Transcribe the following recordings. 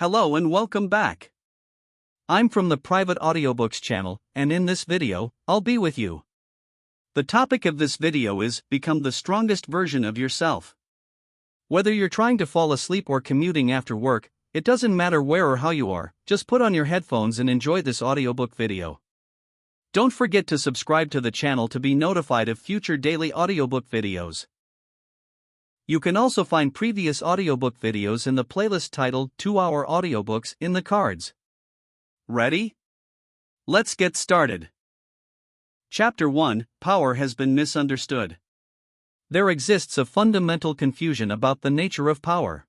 Hello and welcome back. I'm from the private Audiobooks channel, and in this video, I'll be with you. The topic of this video is Become the Strongest Version of Yourself. Whether you're trying to fall asleep or commuting after work, it doesn't matter where or how you are, just put on your headphones and enjoy this audiobook video. Don't forget to subscribe to the channel to be notified of future daily audiobook videos. You can also find previous audiobook videos in the playlist titled 2-Hour Audiobooks in the cards. Ready? Let's get started. Chapter 1: Power has been misunderstood. There exists a fundamental confusion about the nature of power.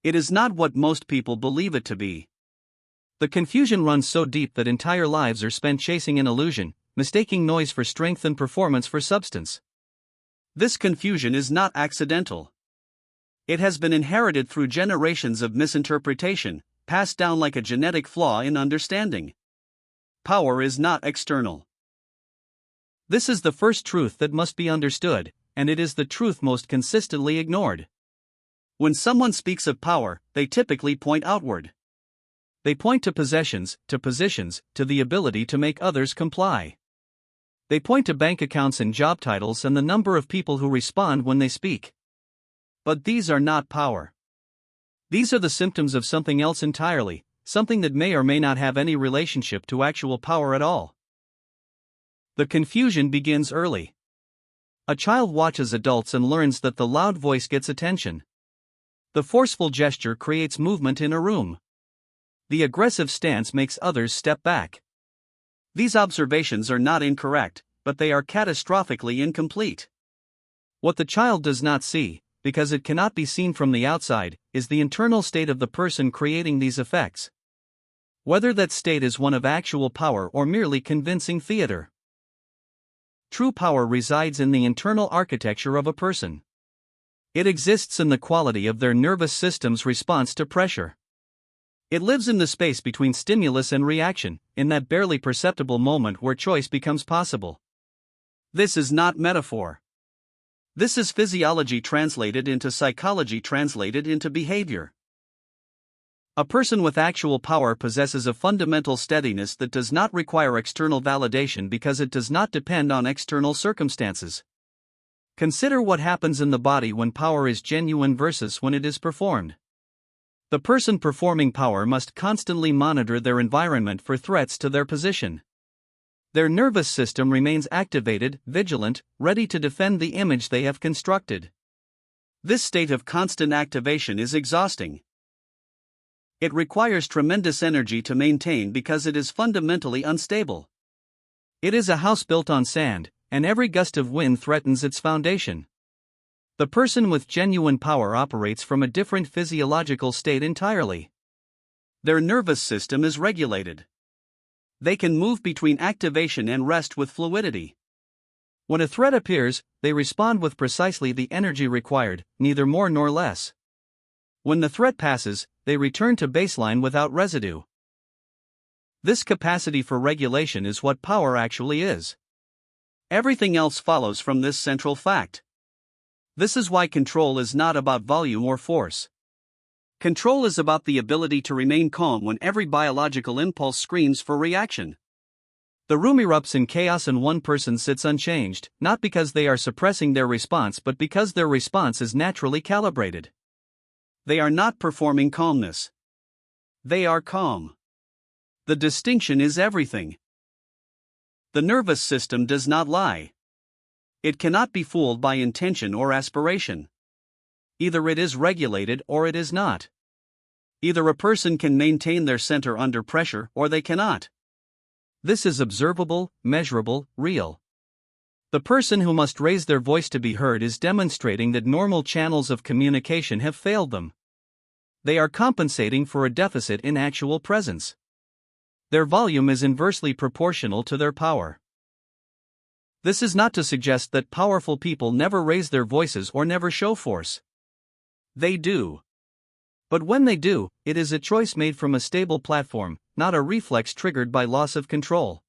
It is not what most people believe it to be. The confusion runs so deep that entire lives are spent chasing an illusion, mistaking noise for strength and performance for substance. This confusion is not accidental. It has been inherited through generations of misinterpretation, passed down like a genetic flaw in understanding. Power is not external. This is the first truth that must be understood, and it is the truth most consistently ignored. When someone speaks of power, they typically point outward. They point to possessions, to positions, to the ability to make others comply. They point to bank accounts and job titles and the number of people who respond when they speak. But these are not power. These are the symptoms of something else entirely, something that may or may not have any relationship to actual power at all. The confusion begins early. A child watches adults and learns that the loud voice gets attention. The forceful gesture creates movement in a room. The aggressive stance makes others step back. These observations are not incorrect, but they are catastrophically incomplete. What the child does not see, because it cannot be seen from the outside, is the internal state of the person creating these effects. Whether that state is one of actual power or merely convincing theater. True power resides in the internal architecture of a person. It exists in the quality of their nervous system's response to pressure. It lives in the space between stimulus and reaction, in that barely perceptible moment where choice becomes possible. This is not metaphor. This is physiology translated into psychology translated into behavior. A person with actual power possesses a fundamental steadiness that does not require external validation because it does not depend on external circumstances. Consider what happens in the body when power is genuine versus when it is performed. The person performing power must constantly monitor their environment for threats to their position. Their nervous system remains activated, vigilant, ready to defend the image they have constructed. This state of constant activation is exhausting. It requires tremendous energy to maintain because it is fundamentally unstable. It is a house built on sand, and every gust of wind threatens its foundation. The person with genuine power operates from a different physiological state entirely. Their nervous system is regulated. They can move between activation and rest with fluidity. When a threat appears, they respond with precisely the energy required, neither more nor less. When the threat passes, they return to baseline without residue. This capacity for regulation is what power actually is. Everything else follows from this central fact. This is why control is not about volume or force. Control is about the ability to remain calm when every biological impulse screams for reaction. The room erupts in chaos and one person sits unchanged, not because they are suppressing their response but because their response is naturally calibrated. They are not performing calmness. They are calm. The distinction is everything. The nervous system does not lie. It cannot be fooled by intention or aspiration. Either it is regulated or it is not. Either a person can maintain their center under pressure or they cannot. This is observable, measurable, real. The person who must raise their voice to be heard is demonstrating that normal channels of communication have failed them. They are compensating for a deficit in actual presence. Their volume is inversely proportional to their power. This is not to suggest that powerful people never raise their voices or never show force. They do. But when they do, it is a choice made from a stable platform, not a reflex triggered by loss of control.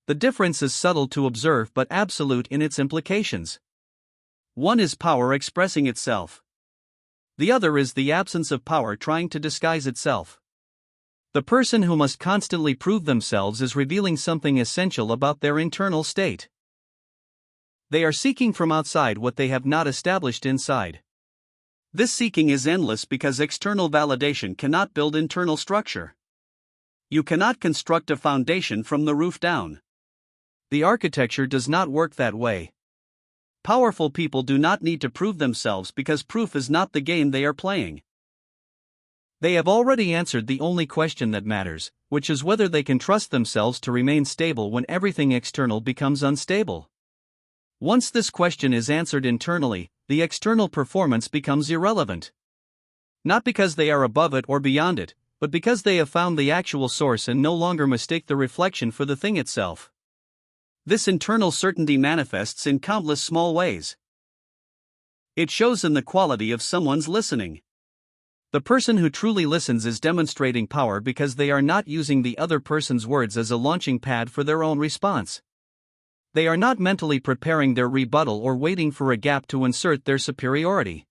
The difference is subtle to observe but absolute in its implications. One is power expressing itself. The other is the absence of power trying to disguise itself. The person who must constantly prove themselves is revealing something essential about their internal state. They are seeking from outside what they have not established inside. This seeking is endless because external validation cannot build internal structure. You cannot construct a foundation from the roof down. The architecture does not work that way. Powerful people do not need to prove themselves because proof is not the game they are playing. They have already answered the only question that matters, which is whether they can trust themselves to remain stable when everything external becomes unstable. Once this question is answered internally, the external performance becomes irrelevant. Not because they are above it or beyond it, but because they have found the actual source and no longer mistake the reflection for the thing itself. This internal certainty manifests in countless small ways. It shows in the quality of someone's listening. The person who truly listens is demonstrating power because they are not using the other person's words as a launching pad for their own response. They are not mentally preparing their rebuttal or waiting for a gap to insert their superiority.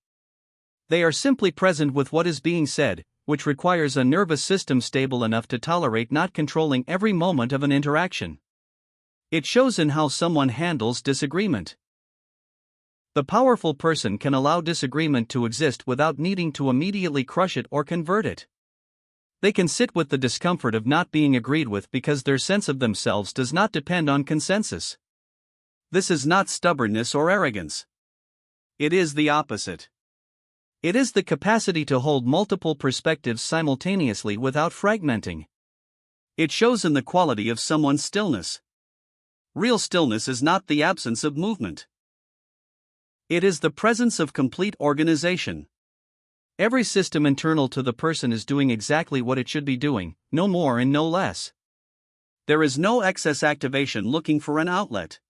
They are simply present with what is being said, which requires a nervous system stable enough to tolerate not controlling every moment of an interaction. It shows in how someone handles disagreement. The powerful person can allow disagreement to exist without needing to immediately crush it or convert it. They can sit with the discomfort of not being agreed with because their sense of themselves does not depend on consensus. This is not stubbornness or arrogance. It is the opposite. It is the capacity to hold multiple perspectives simultaneously without fragmenting. It shows in the quality of someone's stillness. Real stillness is not the absence of movement. It is the presence of complete organization. Every system internal to the person is doing exactly what it should be doing, no more and no less. There is no excess activation looking for an outlet.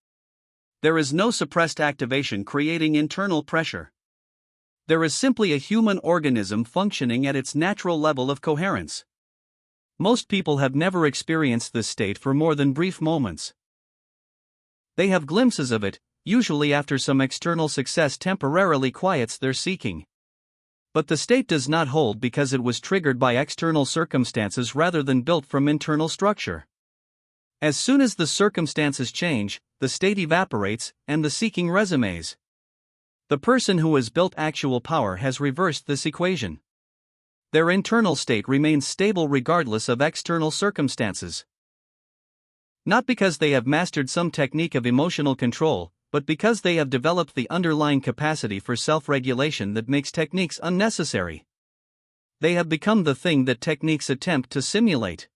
There is no suppressed activation creating internal pressure. There is simply a human organism functioning at its natural level of coherence. Most people have never experienced this state for more than brief moments. They have glimpses of it, usually after some external success temporarily quiets their seeking. But the state does not hold because it was triggered by external circumstances rather than built from internal structure. As soon as the circumstances change, the state evaporates, and the seeking resumes. The person who has built actual power has reversed this equation. Their internal state remains stable regardless of external circumstances. Not because they have mastered some technique of emotional control, but because they have developed the underlying capacity for self-regulation that makes techniques unnecessary. They have become the thing that techniques attempt to simulate.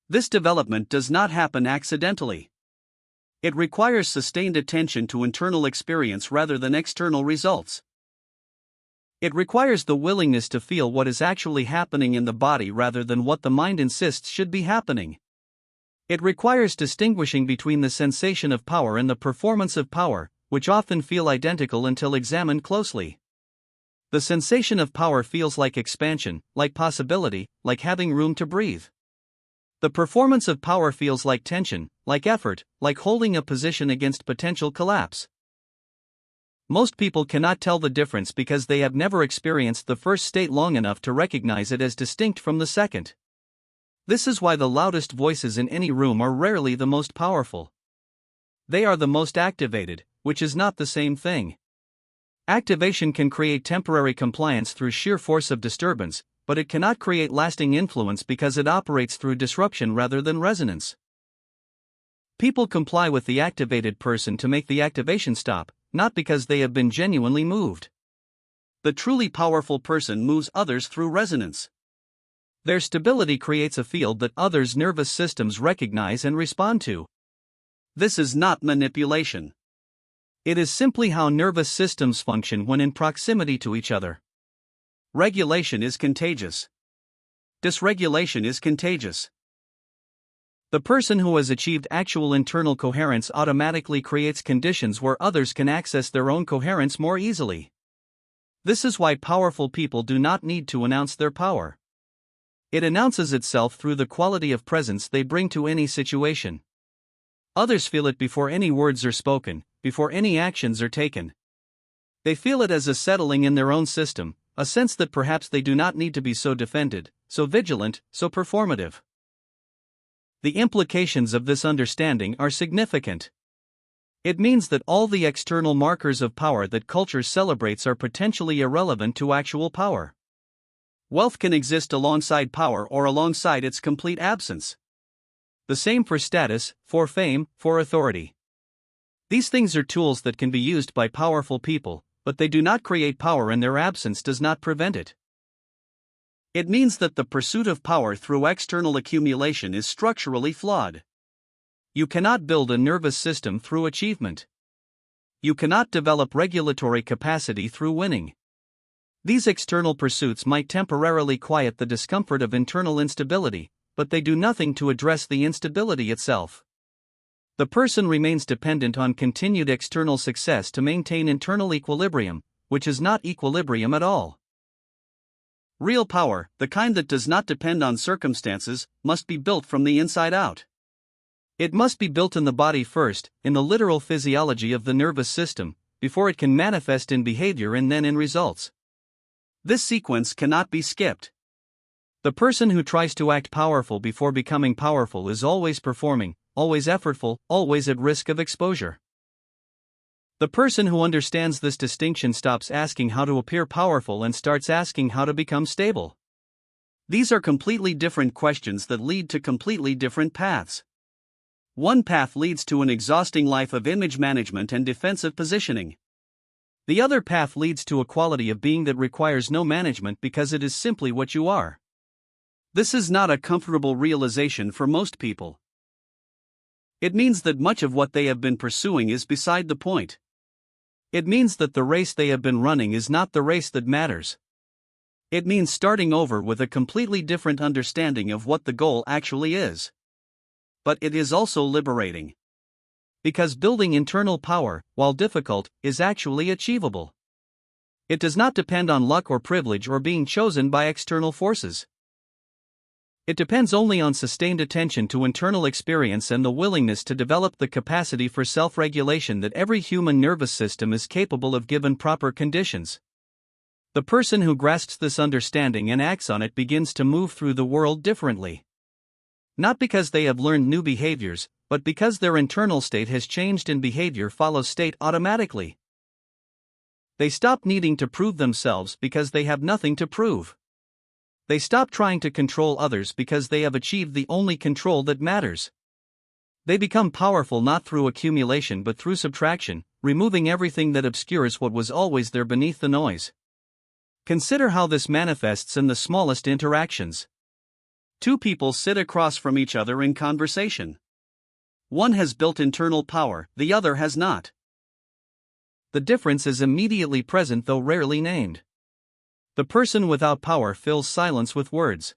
This development does not happen accidentally. It requires sustained attention to internal experience rather than external results. It requires the willingness to feel what is actually happening in the body rather than what the mind insists should be happening. It requires distinguishing between the sensation of power and the performance of power, which often feel identical until examined closely. The sensation of power feels like expansion, like possibility, like having room to breathe. The performance of power feels like tension, like effort, like holding a position against potential collapse. Most people cannot tell the difference because they have never experienced the first state long enough to recognize it as distinct from the second. This is why the loudest voices in any room are rarely the most powerful. They are the most activated, which is not the same thing. Activation can create temporary compliance through sheer force of disturbance, but it cannot create lasting influence because it operates through disruption rather than resonance. People comply with the activated person to make the activation stop, not because they have been genuinely moved. The truly powerful person moves others through resonance. Their stability creates a field that others' nervous systems recognize and respond to. This is not manipulation. It is simply how nervous systems function when in proximity to each other. Regulation is contagious. Dysregulation is contagious. The person who has achieved actual internal coherence automatically creates conditions where others can access their own coherence more easily. This is why powerful people do not need to announce their power. It announces itself through the quality of presence they bring to any situation. Others feel it before any words are spoken, before any actions are taken. They feel it as a settling in their own system, a sense that perhaps they do not need to be so defended, so vigilant, so performative. The implications of this understanding are significant. It means that all the external markers of power that culture celebrates are potentially irrelevant to actual power. Wealth can exist alongside power or alongside its complete absence. The same for status, for fame, for authority. These things are tools that can be used by powerful people, but they do not create power, and their absence does not prevent it. It means that the pursuit of power through external accumulation is structurally flawed. You cannot build a nervous system through achievement. You cannot develop regulatory capacity through winning. These external pursuits might temporarily quiet the discomfort of internal instability, but they do nothing to address the instability itself. The person remains dependent on continued external success to maintain internal equilibrium, which is not equilibrium at all. Real power, the kind that does not depend on circumstances, must be built from the inside out. It must be built in the body first, in the literal physiology of the nervous system, before it can manifest in behavior and then in results. This sequence cannot be skipped. The person who tries to act powerful before becoming powerful is always performing, always effortful, always at risk of exposure. The person who understands this distinction stops asking how to appear powerful and starts asking how to become stable. These are completely different questions that lead to completely different paths. One path leads to an exhausting life of image management and defensive positioning. The other path leads to a quality of being that requires no management because it is simply what you are. This is not a comfortable realization for most people. It means that much of what they have been pursuing is beside the point. It means that the race they have been running is not the race that matters. It means starting over with a completely different understanding of what the goal actually is. But it is also liberating. Because building internal power, while difficult, is actually achievable. It does not depend on luck or privilege or being chosen by external forces. It depends only on sustained attention to internal experience and the willingness to develop the capacity for self-regulation that every human nervous system is capable of given proper conditions. The person who grasps this understanding and acts on it begins to move through the world differently. Not because they have learned new behaviors, but because their internal state has changed and behavior follows state automatically. They stop needing to prove themselves because they have nothing to prove. They stop trying to control others because they have achieved the only control that matters. They become powerful not through accumulation but through subtraction, removing everything that obscures what was always there beneath the noise. Consider how this manifests in the smallest interactions. Two people sit across from each other in conversation. One has built internal power, the other has not. The difference is immediately present though rarely named. The person without power fills silence with words.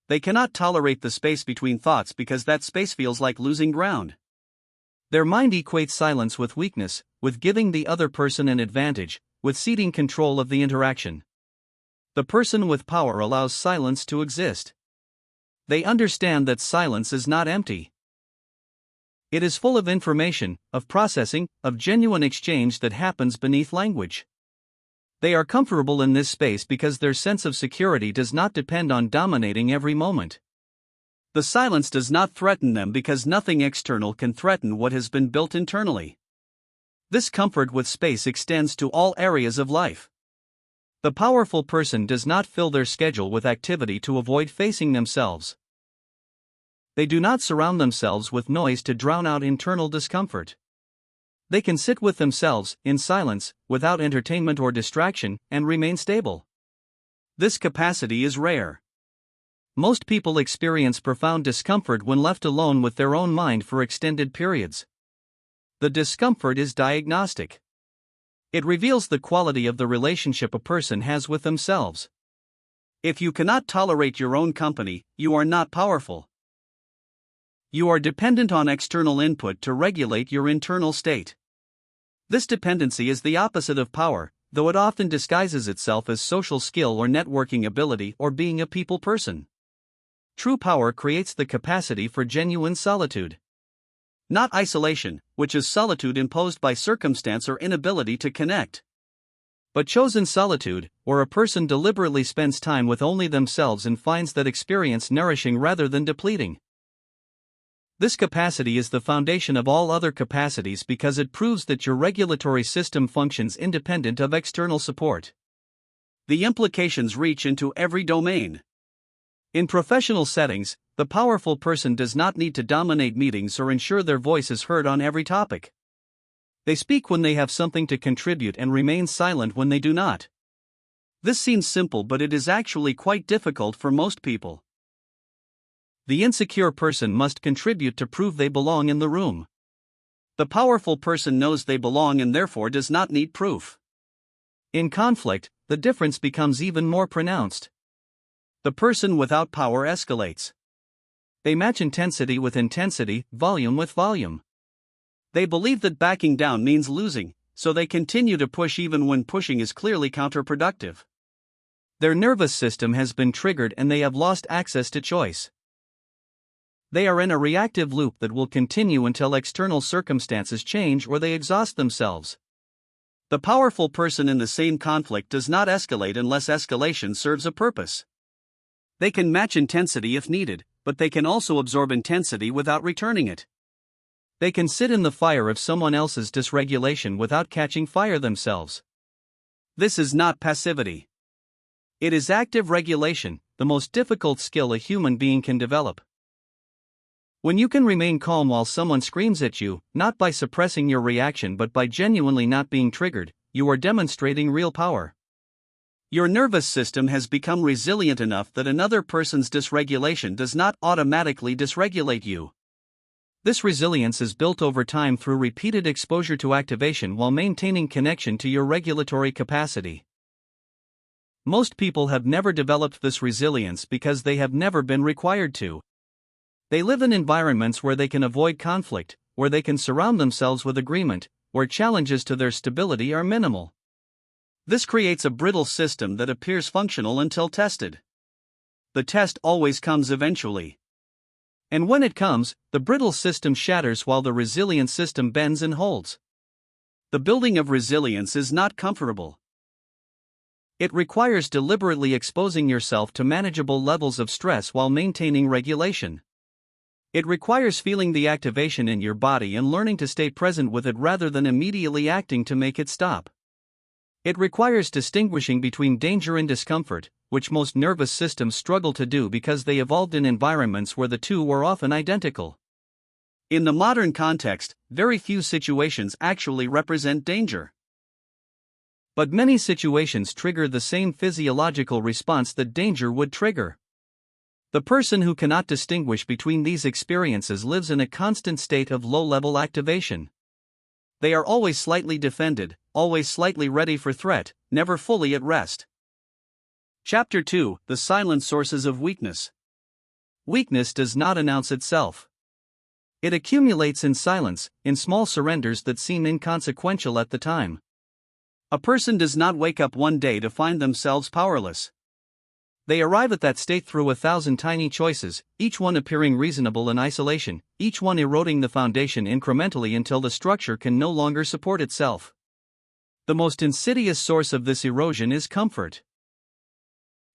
They cannot tolerate the space between thoughts because that space feels like losing ground. Their mind equates silence with weakness, with giving the other person an advantage, with ceding control of the interaction. The person with power allows silence to exist. They understand that silence is not empty. It is full of information, of processing, of genuine exchange that happens beneath language. They are comfortable in this space because their sense of security does not depend on dominating every moment. The silence does not threaten them because nothing external can threaten what has been built internally. This comfort with space extends to all areas of life. The powerful person does not fill their schedule with activity to avoid facing themselves. They do not surround themselves with noise to drown out internal discomfort. They can sit with themselves, in silence, without entertainment or distraction, and remain stable. This capacity is rare. Most people experience profound discomfort when left alone with their own mind for extended periods. The discomfort is diagnostic. It reveals the quality of the relationship a person has with themselves. If you cannot tolerate your own company, you are not powerful. You are dependent on external input to regulate your internal state. This dependency is the opposite of power, though it often disguises itself as social skill or networking ability or being a people person. True power creates the capacity for genuine solitude. Not isolation, which is solitude imposed by circumstance or inability to connect. But chosen solitude, where a person deliberately spends time with only themselves and finds that experience nourishing rather than depleting. This capacity is the foundation of all other capacities because it proves that your regulatory system functions independent of external support. The implications reach into every domain. In professional settings, the powerful person does not need to dominate meetings or ensure their voice is heard on every topic. They speak when they have something to contribute and remain silent when they do not. This seems simple, but it is actually quite difficult for most people. The insecure person must contribute to prove they belong in the room. The powerful person knows they belong and therefore does not need proof. In conflict, the difference becomes even more pronounced. The person without power escalates. They match intensity with intensity, volume with volume. They believe that backing down means losing, so they continue to push even when pushing is clearly counterproductive. Their nervous system has been triggered and they have lost access to choice. They are in a reactive loop that will continue until external circumstances change or they exhaust themselves. The powerful person in the same conflict does not escalate unless escalation serves a purpose. They can match intensity if needed, but they can also absorb intensity without returning it. They can sit in the fire of someone else's dysregulation without catching fire themselves. This is not passivity. It is active regulation, the most difficult skill a human being can develop. When you can remain calm while someone screams at you, not by suppressing your reaction but by genuinely not being triggered, you are demonstrating real power. Your nervous system has become resilient enough that another person's dysregulation does not automatically dysregulate you. This resilience is built over time through repeated exposure to activation while maintaining connection to your regulatory capacity. Most people have never developed this resilience because they have never been required to. They live in environments where they can avoid conflict, where they can surround themselves with agreement, where challenges to their stability are minimal. This creates a brittle system that appears functional until tested. The test always comes eventually. And when it comes, the brittle system shatters while the resilient system bends and holds. The building of resilience is not comfortable. It requires deliberately exposing yourself to manageable levels of stress while maintaining regulation. It requires feeling the activation in your body and learning to stay present with it rather than immediately acting to make it stop. It requires distinguishing between danger and discomfort, which most nervous systems struggle to do because they evolved in environments where the two were often identical. In the modern context, very few situations actually represent danger. But many situations trigger the same physiological response that danger would trigger. The person who cannot distinguish between these experiences lives in a constant state of low-level activation. They are always slightly defended, always slightly ready for threat, never fully at rest. Chapter 2: The Silent Sources of Weakness. Weakness does not announce itself. It accumulates in silence, in small surrenders that seem inconsequential at the time. A person does not wake up one day to find themselves powerless. They arrive at that state through 1,000 tiny choices, each one appearing reasonable in isolation, each one eroding the foundation incrementally until the structure can no longer support itself. The most insidious source of this erosion is comfort.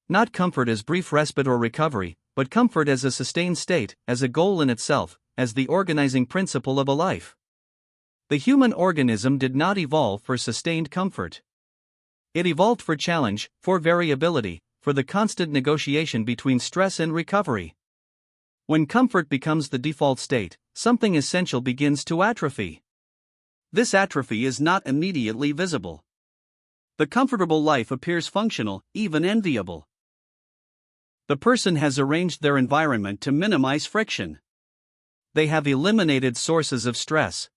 Not comfort as brief respite or recovery, but comfort as a sustained state, as a goal in itself, as the organizing principle of a life. The human organism did not evolve for sustained comfort. It evolved for challenge, for variability, for the constant negotiation between stress and recovery. When comfort becomes the default state, something essential begins to atrophy. This atrophy is not immediately visible. The comfortable life appears functional, even enviable. The person has arranged their environment to minimize friction. They have eliminated sources of stress.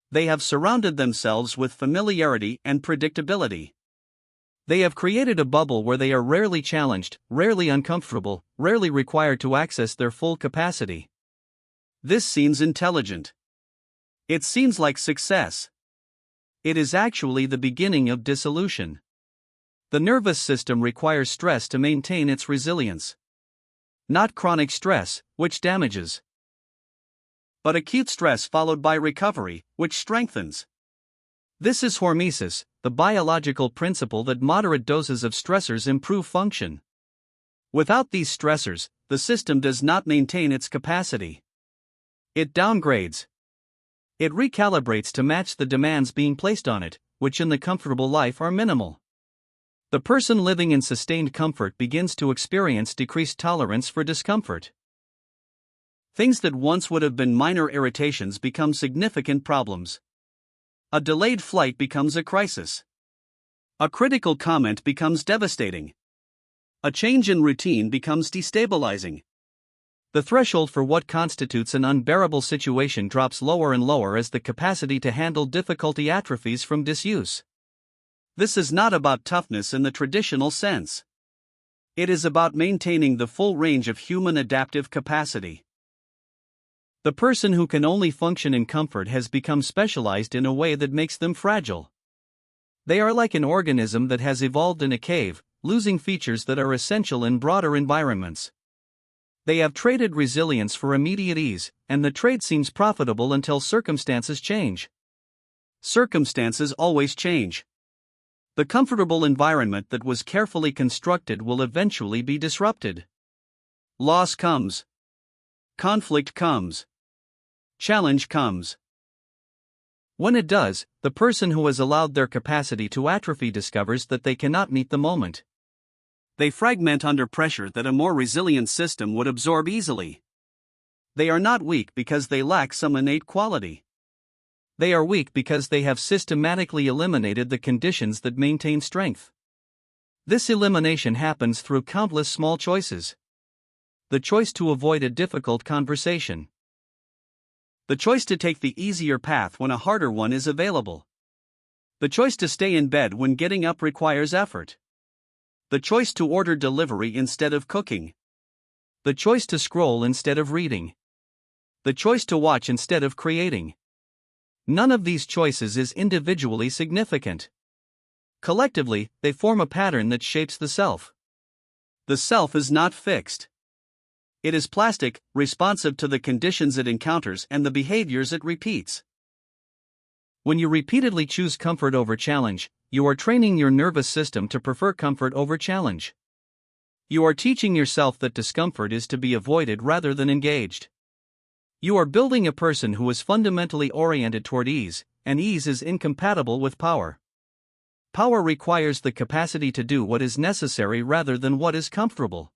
They have surrounded themselves with familiarity and predictability. They have created a bubble where they are rarely challenged, rarely uncomfortable, rarely required to access their full capacity. This seems intelligent. It seems like success. It is actually the beginning of dissolution. The nervous system requires stress to maintain its resilience. Not chronic stress, which damages, but acute stress followed by recovery, which strengthens. This is hormesis, the biological principle that moderate doses of stressors improve function. Without these stressors, the system does not maintain its capacity. It downgrades. It recalibrates to match the demands being placed on it, which in the comfortable life are minimal. The person living in sustained comfort begins to experience decreased tolerance for discomfort. Things that once would have been minor irritations become significant problems. A delayed flight becomes a crisis. A critical comment becomes devastating. A change in routine becomes destabilizing. The threshold for what constitutes an unbearable situation drops lower and lower as the capacity to handle difficulty atrophies from disuse. This is not about toughness in the traditional sense. It is about maintaining the full range of human adaptive capacity. The person who can only function in comfort has become specialized in a way that makes them fragile. They are like an organism that has evolved in a cave, losing features that are essential in broader environments. They have traded resilience for immediate ease, and the trade seems profitable until circumstances change. Circumstances always change. The comfortable environment that was carefully constructed will eventually be disrupted. Loss comes. Conflict comes. Challenge comes. When it does, the person who has allowed their capacity to atrophy discovers that they cannot meet the moment. They fragment under pressure that a more resilient system would absorb easily. They are not weak because they lack some innate quality. They are weak because they have systematically eliminated the conditions that maintain strength. This elimination happens through countless small choices. The choice to avoid a difficult conversation. The choice to take the easier path when a harder one is available. The choice to stay in bed when getting up requires effort. The choice to order delivery instead of cooking. The choice to scroll instead of reading. The choice to watch instead of creating. None of these choices is individually significant. Collectively, they form a pattern that shapes the self. The self is not fixed. It is plastic, responsive to the conditions it encounters and the behaviors it repeats. When you repeatedly choose comfort over challenge, you are training your nervous system to prefer comfort over challenge. You are teaching yourself that discomfort is to be avoided rather than engaged. You are building a person who is fundamentally oriented toward ease, and ease is incompatible with power. Power requires the capacity to do what is necessary rather than what is comfortable.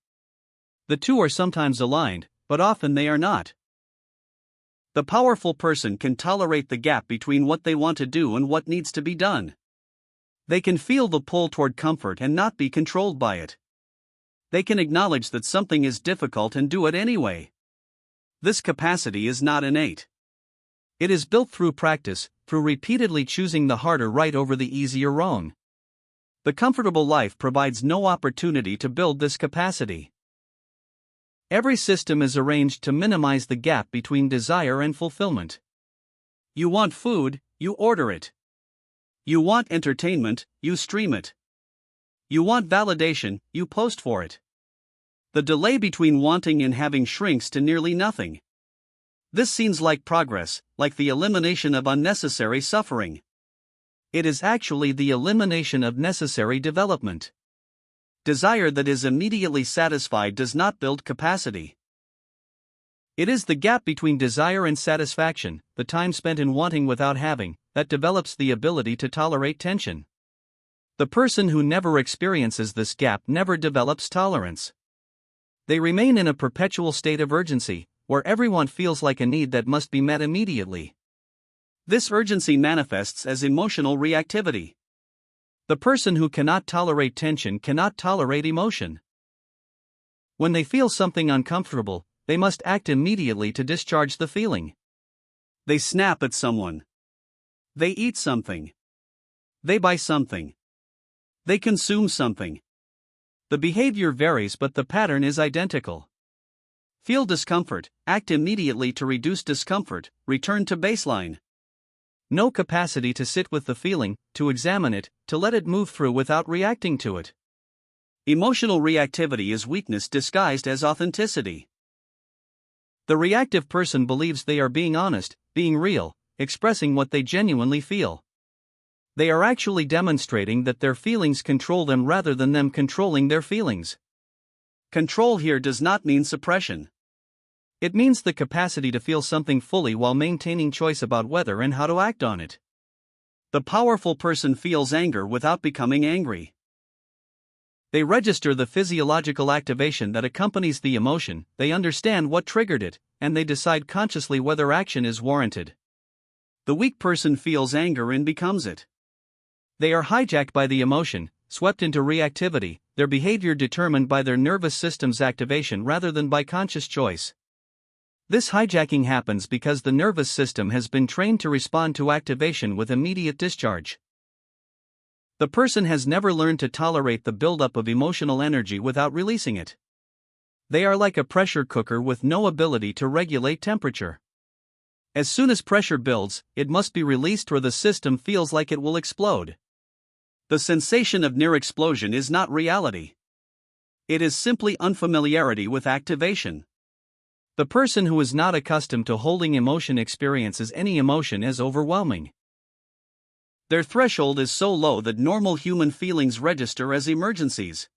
The two are sometimes aligned, but often they are not. The powerful person can tolerate the gap between what they want to do and what needs to be done. They can feel the pull toward comfort and not be controlled by it. They can acknowledge that something is difficult and do it anyway. This capacity is not innate. It is built through practice, through repeatedly choosing the harder right over the easier wrong. The comfortable life provides no opportunity to build this capacity. Every system is arranged to minimize the gap between desire and fulfillment. You want food, you order it. You want entertainment, you stream it. You want validation, you post for it. The delay between wanting and having shrinks to nearly nothing. This seems like progress, like the elimination of unnecessary suffering. It is actually the elimination of necessary development. Desire that is immediately satisfied does not build capacity. It is the gap between desire and satisfaction, the time spent in wanting without having, that develops the ability to tolerate tension. The person who never experiences this gap never develops tolerance. They remain in a perpetual state of urgency, where everyone feels like a need that must be met immediately. This urgency manifests as emotional reactivity. The person who cannot tolerate tension cannot tolerate emotion. When they feel something uncomfortable, they must act immediately to discharge the feeling. They snap at someone. They eat something. They buy something. They consume something. The behavior varies, but the pattern is identical. Feel discomfort, act immediately to reduce discomfort, return to baseline. No capacity to sit with the feeling, to examine it, to let it move through without reacting to it. Emotional reactivity is weakness disguised as authenticity. The reactive person believes they are being honest, being real, expressing what they genuinely feel. They are actually demonstrating that their feelings control them rather than them controlling their feelings. Control here does not mean suppression. It means the capacity to feel something fully while maintaining choice about whether and how to act on it. The powerful person feels anger without becoming angry. They register the physiological activation that accompanies the emotion, they understand what triggered it, and they decide consciously whether action is warranted. The weak person feels anger and becomes it. They are hijacked by the emotion, swept into reactivity, their behavior determined by their nervous system's activation rather than by conscious choice. This hijacking happens because the nervous system has been trained to respond to activation with immediate discharge. The person has never learned to tolerate the buildup of emotional energy without releasing it. They are like a pressure cooker with no ability to regulate temperature. As soon as pressure builds, it must be released or the system feels like it will explode. The sensation of near explosion is not reality. It is simply unfamiliarity with activation. The person who is not accustomed to holding emotion experiences any emotion as overwhelming. Their threshold is so low that normal human feelings register as emergencies.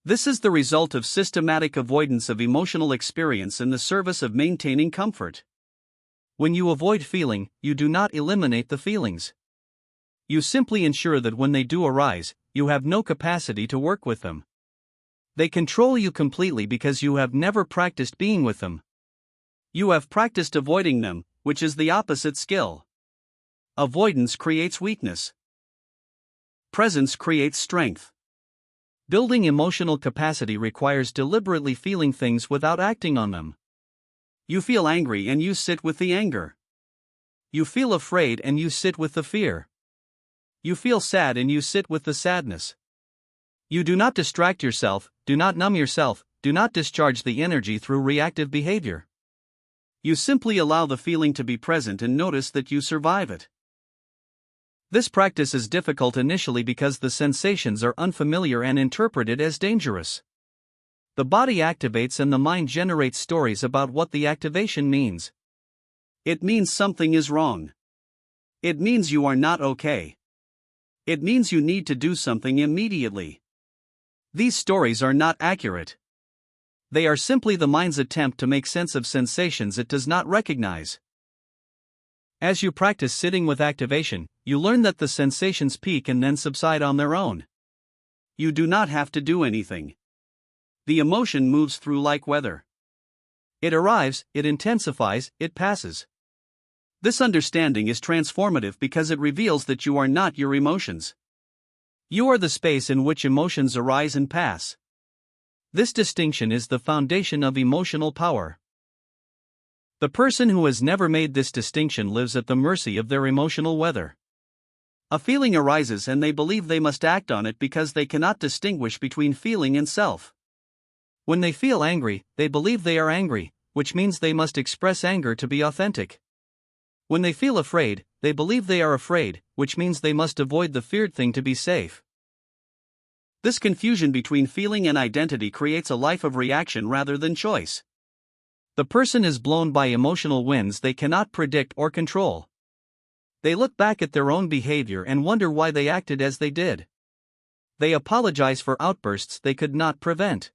This is the result of systematic avoidance of emotional experience in the service of maintaining comfort. When you avoid feeling, you do not eliminate the feelings. You simply ensure that when they do arise, you have no capacity to work with them. They control you completely because you have never practiced being with them. You have practiced avoiding them, which is the opposite skill. Avoidance creates weakness. Presence creates strength. Building emotional capacity requires deliberately feeling things without acting on them. You feel angry and you sit with the anger. You feel afraid and you sit with the fear. You feel sad and you sit with the sadness. You do not distract yourself, do not numb yourself, do not discharge the energy through reactive behavior. You simply allow the feeling to be present and notice that you survive it. This practice is difficult initially because the sensations are unfamiliar and interpreted as dangerous. The body activates and the mind generates stories about what the activation means. It means something is wrong. It means you are not okay. It means you need to do something immediately. These stories are not accurate. They are simply the mind's attempt to make sense of sensations it does not recognize. As you practice sitting with activation, you learn that the sensations peak and then subside on their own. You do not have to do anything. The emotion moves through like weather. It arrives, it intensifies, it passes. This understanding is transformative because it reveals that you are not your emotions. You are the space in which emotions arise and pass. This distinction is the foundation of emotional power. The person who has never made this distinction lives at the mercy of their emotional weather. A feeling arises and they believe they must act on it because they cannot distinguish between feeling and self. When they feel angry, they believe they are angry, which means they must express anger to be authentic. When they feel afraid, they believe they are afraid, which means they must avoid the feared thing to be safe. This confusion between feeling and identity creates a life of reaction rather than choice. The person is blown by emotional winds they cannot predict or control. They look back at their own behavior and wonder why they acted as they did. They apologize for outbursts they could not prevent.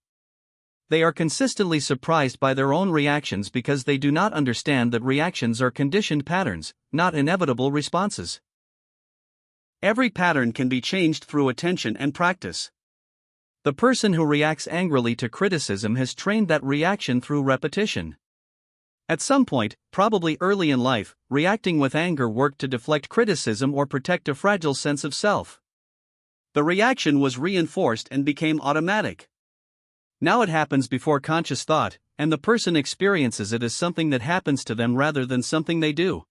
They are consistently surprised by their own reactions because they do not understand that reactions are conditioned patterns, not inevitable responses. Every pattern can be changed through attention and practice. The person who reacts angrily to criticism has trained that reaction through repetition. At some point, probably early in life, reacting with anger worked to deflect criticism or protect a fragile sense of self. The reaction was reinforced and became automatic. Now it happens before conscious thought, and the person experiences it as something that happens to them rather than something they do.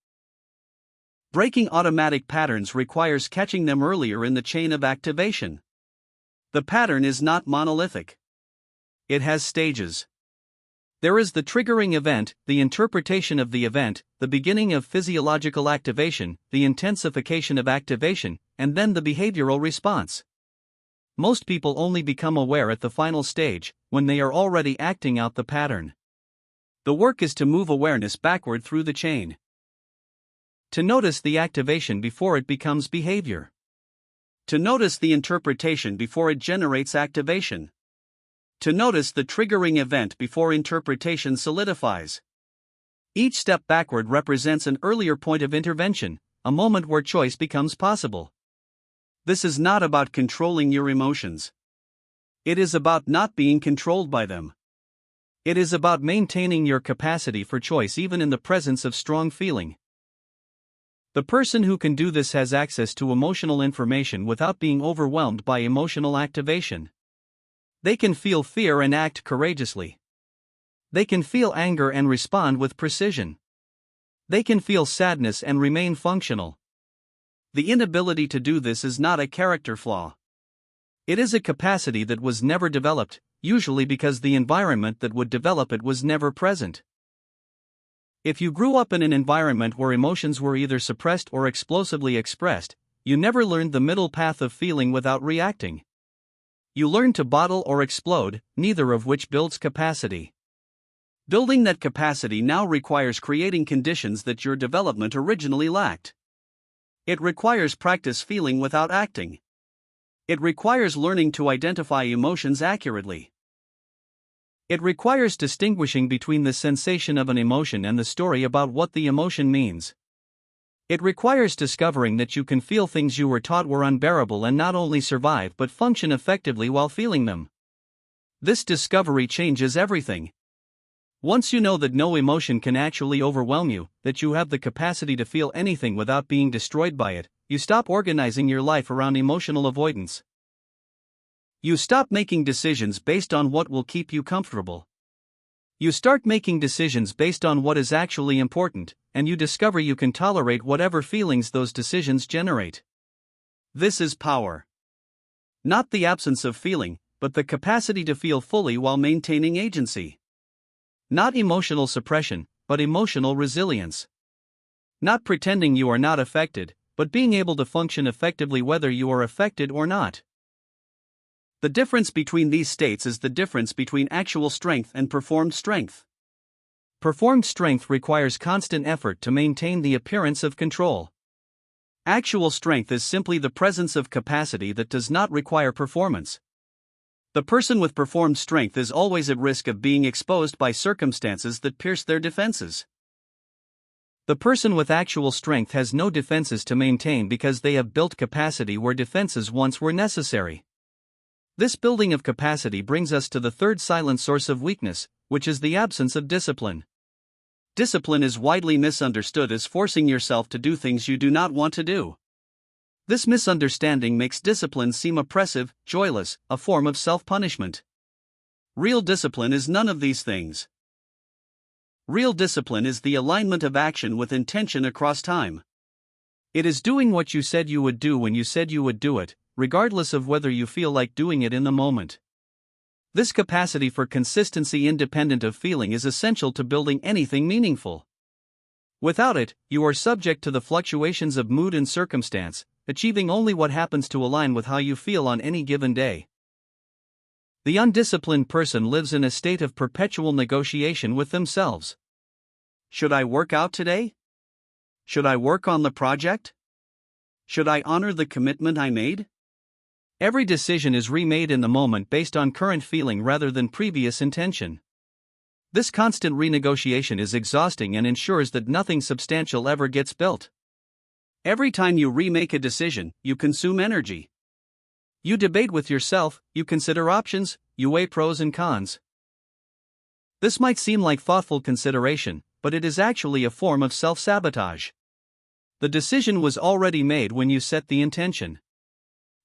Breaking automatic patterns requires catching them earlier in the chain of activation. The pattern is not monolithic. It has stages. There is the triggering event, the interpretation of the event, the beginning of physiological activation, the intensification of activation, and then the behavioral response. Most people only become aware at the final stage, when they are already acting out the pattern. The work is to move awareness backward through the chain. To notice the activation before it becomes behavior. To notice the interpretation before it generates activation. To notice the triggering event before interpretation solidifies. Each step backward represents an earlier point of intervention, a moment where choice becomes possible. This is not about controlling your emotions. It is about not being controlled by them. It is about maintaining your capacity for choice even in the presence of strong feeling. The person who can do this has access to emotional information without being overwhelmed by emotional activation. They can feel fear and act courageously. They can feel anger and respond with precision. They can feel sadness and remain functional. The inability to do this is not a character flaw. It is a capacity that was never developed, usually because the environment that would develop it was never present. If you grew up in an environment where emotions were either suppressed or explosively expressed, you never learned the middle path of feeling without reacting. You learn to bottle or explode, neither of which builds capacity. Building that capacity now requires creating conditions that your development originally lacked. It requires practice feeling without acting. It requires learning to identify emotions accurately. It requires distinguishing between the sensation of an emotion and the story about what the emotion means. It requires discovering that you can feel things you were taught were unbearable and not only survive but function effectively while feeling them. This discovery changes everything. Once you know that no emotion can actually overwhelm you, that you have the capacity to feel anything without being destroyed by it, you stop organizing your life around emotional avoidance. You stop making decisions based on what will keep you comfortable. You start making decisions based on what is actually important, and you discover you can tolerate whatever feelings those decisions generate. This is power. Not the absence of feeling, but the capacity to feel fully while maintaining agency. Not emotional suppression, but emotional resilience. Not pretending you are not affected, but being able to function effectively whether you are affected or not. The difference between these states is the difference between actual strength and performed strength. Performed strength requires constant effort to maintain the appearance of control. Actual strength is simply the presence of capacity that does not require performance. The person with performed strength is always at risk of being exposed by circumstances that pierce their defenses. The person with actual strength has no defenses to maintain because they have built capacity where defenses once were necessary. This building of capacity brings us to the third silent source of weakness, which is the absence of discipline. Discipline is widely misunderstood as forcing yourself to do things you do not want to do. This misunderstanding makes discipline seem oppressive, joyless, a form of self-punishment. Real discipline is none of these things. Real discipline is the alignment of action with intention across time. It is doing what you said you would do when you said you would do it, regardless of whether you feel like doing it in the moment. This capacity for consistency independent of feeling is essential to building anything meaningful. Without it, you are subject to the fluctuations of mood and circumstance, achieving only what happens to align with how you feel on any given day. The undisciplined person lives in a state of perpetual negotiation with themselves. Should I work out today? Should I work on the project? Should I honor the commitment I made? Every decision is remade in the moment based on current feeling rather than previous intention. This constant renegotiation is exhausting and ensures that nothing substantial ever gets built. Every time you remake a decision, you consume energy. You debate with yourself, you consider options, you weigh pros and cons. This might seem like thoughtful consideration, but it is actually a form of self-sabotage. The decision was already made when you set the intention.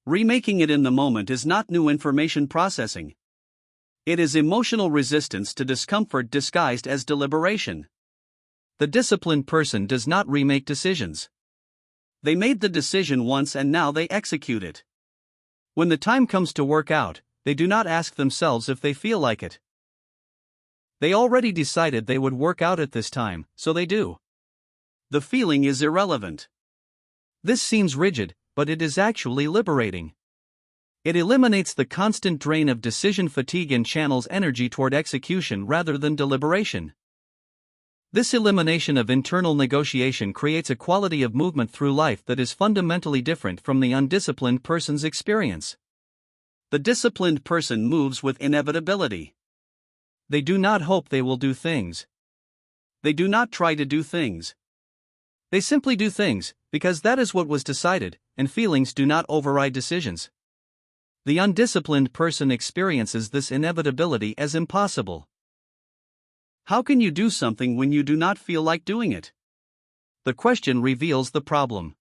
Remaking it in the moment is not new information processing. It is emotional resistance to discomfort disguised as deliberation. The disciplined person does not remake decisions. They made the decision once and now they execute it. When the time comes to work out, they do not ask themselves if they feel like it. They already decided they would work out at this time, so they do. The feeling is irrelevant. This seems rigid, but it is actually liberating. It eliminates the constant drain of decision fatigue and channels energy toward execution rather than deliberation. This elimination of internal negotiation creates a quality of movement through life that is fundamentally different from the undisciplined person's experience. The disciplined person moves with inevitability. They do not hope they will do things. They do not try to do things. They simply do things, because that is what was decided, and feelings do not override decisions. The undisciplined person experiences this inevitability as impossible. How can you do something when you do not feel like doing it? The question reveals the problem.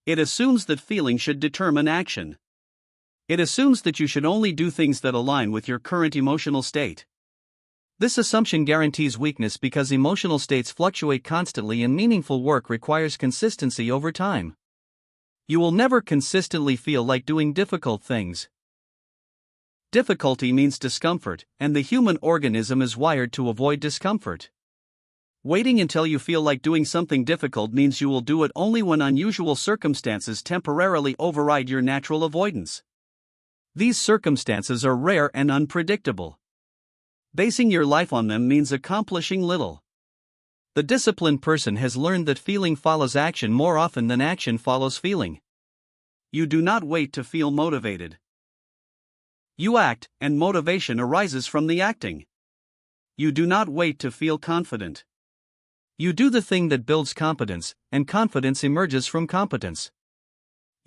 It assumes that feeling should determine action. It assumes that you should only do things that align with your current emotional state. This assumption guarantees weakness because emotional states fluctuate constantly and meaningful work requires consistency over time. You will never consistently feel like doing difficult things. Difficulty means discomfort, and the human organism is wired to avoid discomfort. Waiting until you feel like doing something difficult means you will do it only when unusual circumstances temporarily override your natural avoidance. These circumstances are rare and unpredictable. Basing your life on them means accomplishing little. The disciplined person has learned that feeling follows action more often than action follows feeling. You do not wait to feel motivated. You act, and motivation arises from the acting. You do not wait to feel confident. You do the thing that builds competence, and confidence emerges from competence.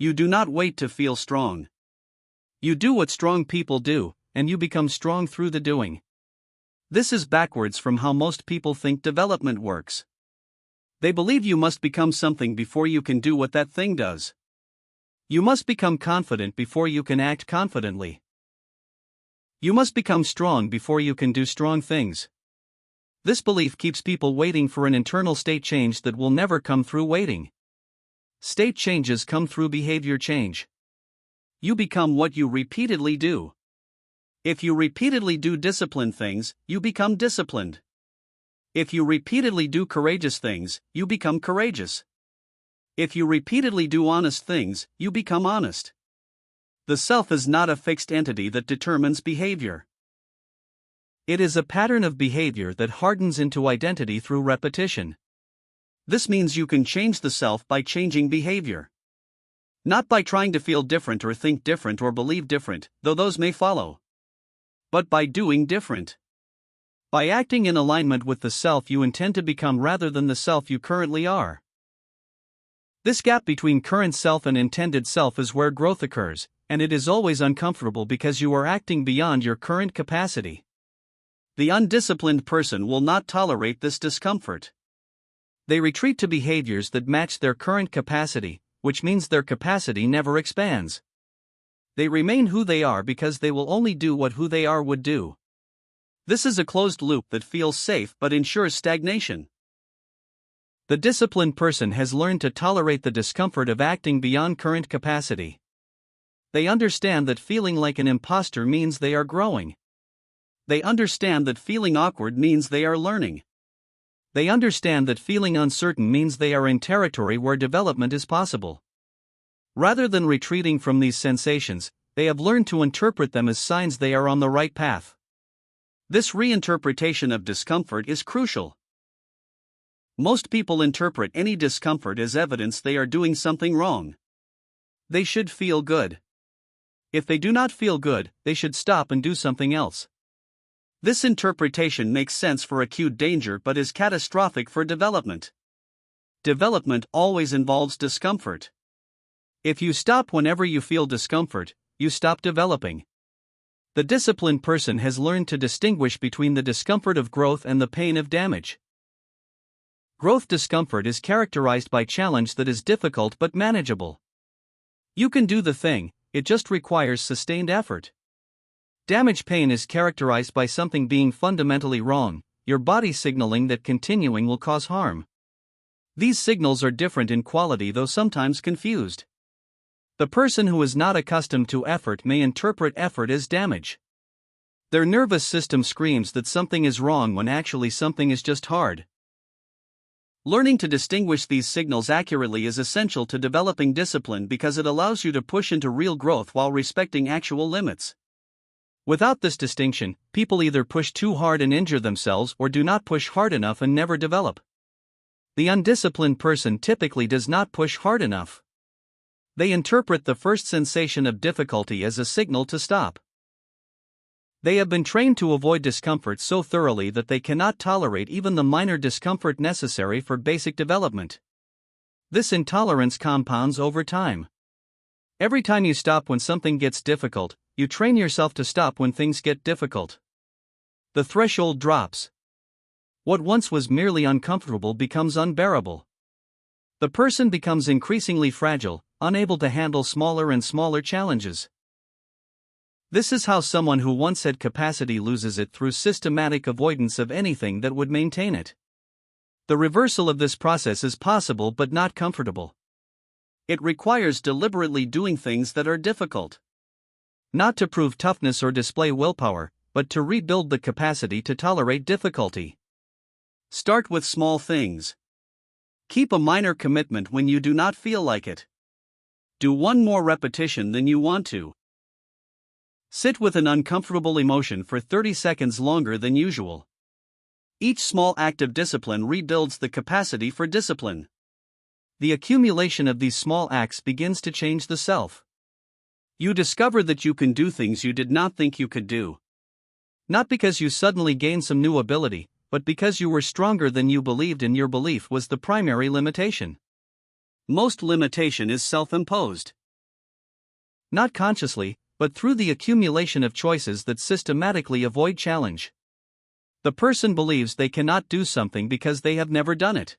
You do not wait to feel strong. You do what strong people do, and you become strong through the doing. This is backwards from how most people think development works. They believe you must become something before you can do what that thing does. You must become confident before you can act confidently. You must become strong before you can do strong things. This belief keeps people waiting for an internal state change that will never come through waiting. State changes come through behavior change. You become what you repeatedly do. If you repeatedly do disciplined things, you become disciplined. If you repeatedly do courageous things, you become courageous. If you repeatedly do honest things, you become honest. The self is not a fixed entity that determines behavior. It is a pattern of behavior that hardens into identity through repetition. This means you can change the self by changing behavior. Not by trying to feel different or think different or believe different, though those may follow. But by doing different. By acting in alignment with the self you intend to become rather than the self you currently are. This gap between current self and intended self is where growth occurs, and it is always uncomfortable because you are acting beyond your current capacity. The undisciplined person will not tolerate this discomfort. They retreat to behaviors that match their current capacity, which means their capacity never expands. They remain who they are because they will only do what who they are would do. This is a closed loop that feels safe but ensures stagnation. The disciplined person has learned to tolerate the discomfort of acting beyond current capacity. They understand that feeling like an imposter means they are growing. They understand that feeling awkward means they are learning. They understand that feeling uncertain means they are in territory where development is possible. Rather than retreating from these sensations, they have learned to interpret them as signs they are on the right path. This reinterpretation of discomfort is crucial. Most people interpret any discomfort as evidence they are doing something wrong. They should feel good. If they do not feel good, they should stop and do something else. This interpretation makes sense for acute danger but is catastrophic for development. Development always involves discomfort. If you stop whenever you feel discomfort, you stop developing. The disciplined person has learned to distinguish between the discomfort of growth and the pain of damage. Growth discomfort is characterized by challenge that is difficult but manageable. You can do the thing, it just requires sustained effort. Damage pain is characterized by something being fundamentally wrong, your body signaling that continuing will cause harm. These signals are different in quality though sometimes confused. The person who is not accustomed to effort may interpret effort as damage. Their nervous system screams that something is wrong when actually something is just hard. Learning to distinguish these signals accurately is essential to developing discipline because it allows you to push into real growth while respecting actual limits. Without this distinction, people either push too hard and injure themselves or do not push hard enough and never develop. The undisciplined person typically does not push hard enough. They interpret the first sensation of difficulty as a signal to stop. They have been trained to avoid discomfort so thoroughly that they cannot tolerate even the minor discomfort necessary for basic development. This intolerance compounds over time. Every time you stop when something gets difficult, you train yourself to stop when things get difficult. The threshold drops. What once was merely uncomfortable becomes unbearable. The person becomes increasingly fragile, unable to handle smaller and smaller challenges. This is how someone who once had capacity loses it through systematic avoidance of anything that would maintain it. The reversal of this process is possible but not comfortable. It requires deliberately doing things that are difficult. Not to prove toughness or display willpower, but to rebuild the capacity to tolerate difficulty. Start with small things. Keep a minor commitment when you do not feel like it. Do one more repetition than you want to. Sit with an uncomfortable emotion for 30 seconds longer than usual. Each small act of discipline rebuilds the capacity for discipline. The accumulation of these small acts begins to change the self. You discover that you can do things you did not think you could do. Not because you suddenly gained some new ability, but because you were stronger than you believed and your belief was the primary limitation. Most limitation is self-imposed. Not consciously, but through the accumulation of choices that systematically avoid challenge. The person believes they cannot do something because they have never done it.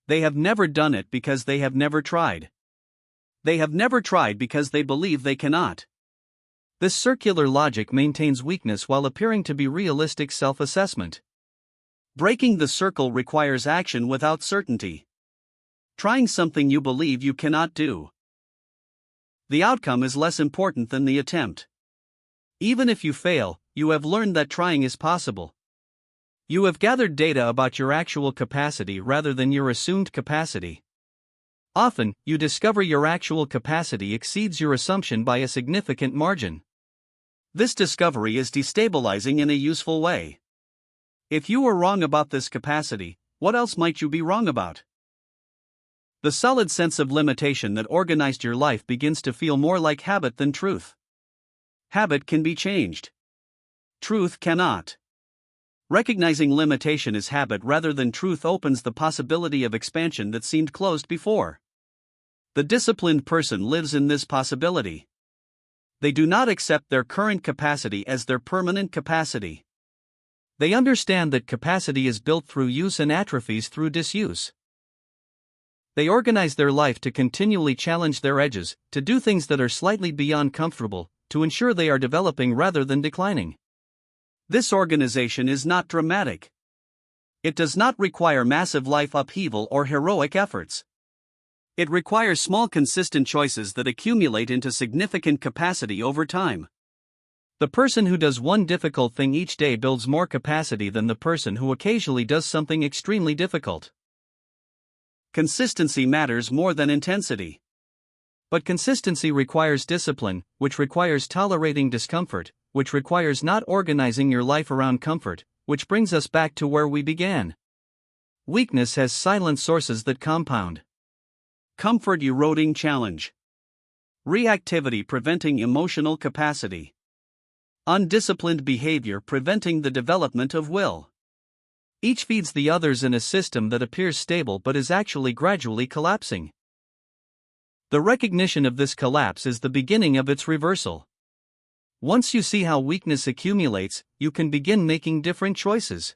They have never done it because they have never tried. They have never tried because they believe they cannot. This circular logic maintains weakness while appearing to be realistic self-assessment. Breaking the circle requires action without certainty. Trying something you believe you cannot do. The outcome is less important than the attempt. Even if you fail, you have learned that trying is possible. You have gathered data about your actual capacity rather than your assumed capacity. Often, you discover your actual capacity exceeds your assumption by a significant margin. This discovery is destabilizing in a useful way. If you were wrong about this capacity, what else might you be wrong about? The solid sense of limitation that organized your life begins to feel more like habit than truth. Habit can be changed. Truth cannot. Recognizing limitation as habit rather than truth opens the possibility of expansion that seemed closed before. The disciplined person lives in this possibility. They do not accept their current capacity as their permanent capacity. They understand that capacity is built through use and atrophies through disuse. They organize their life to continually challenge their edges, to do things that are slightly beyond comfortable, to ensure they are developing rather than declining. This organization is not dramatic. It does not require massive life upheaval or heroic efforts. It requires small consistent choices that accumulate into significant capacity over time. The person who does one difficult thing each day builds more capacity than the person who occasionally does something extremely difficult. Consistency matters more than intensity. But consistency requires discipline, which requires tolerating discomfort, which requires not organizing your life around comfort, which brings us back to where we began. Weakness has silent sources that compound. Comfort eroding challenge. Reactivity preventing emotional capacity. Undisciplined behavior preventing the development of will. Each feeds the others in a system that appears stable but is actually gradually collapsing. The recognition of this collapse is the beginning of its reversal. Once you see how weakness accumulates, you can begin making different choices.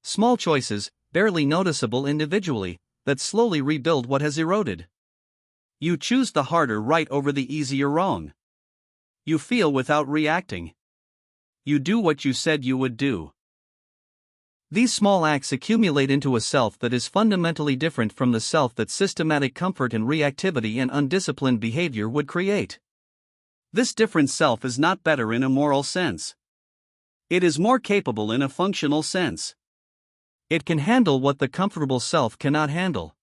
Small choices, barely noticeable individually, that slowly rebuild what has eroded. You choose the harder right over the easier wrong. You feel without reacting. You do what you said you would do. These small acts accumulate into a self that is fundamentally different from the self that systematic comfort and reactivity and undisciplined behavior would create. This different self is not better in a moral sense. It is more capable in a functional sense. It can handle what the comfortable self cannot handle.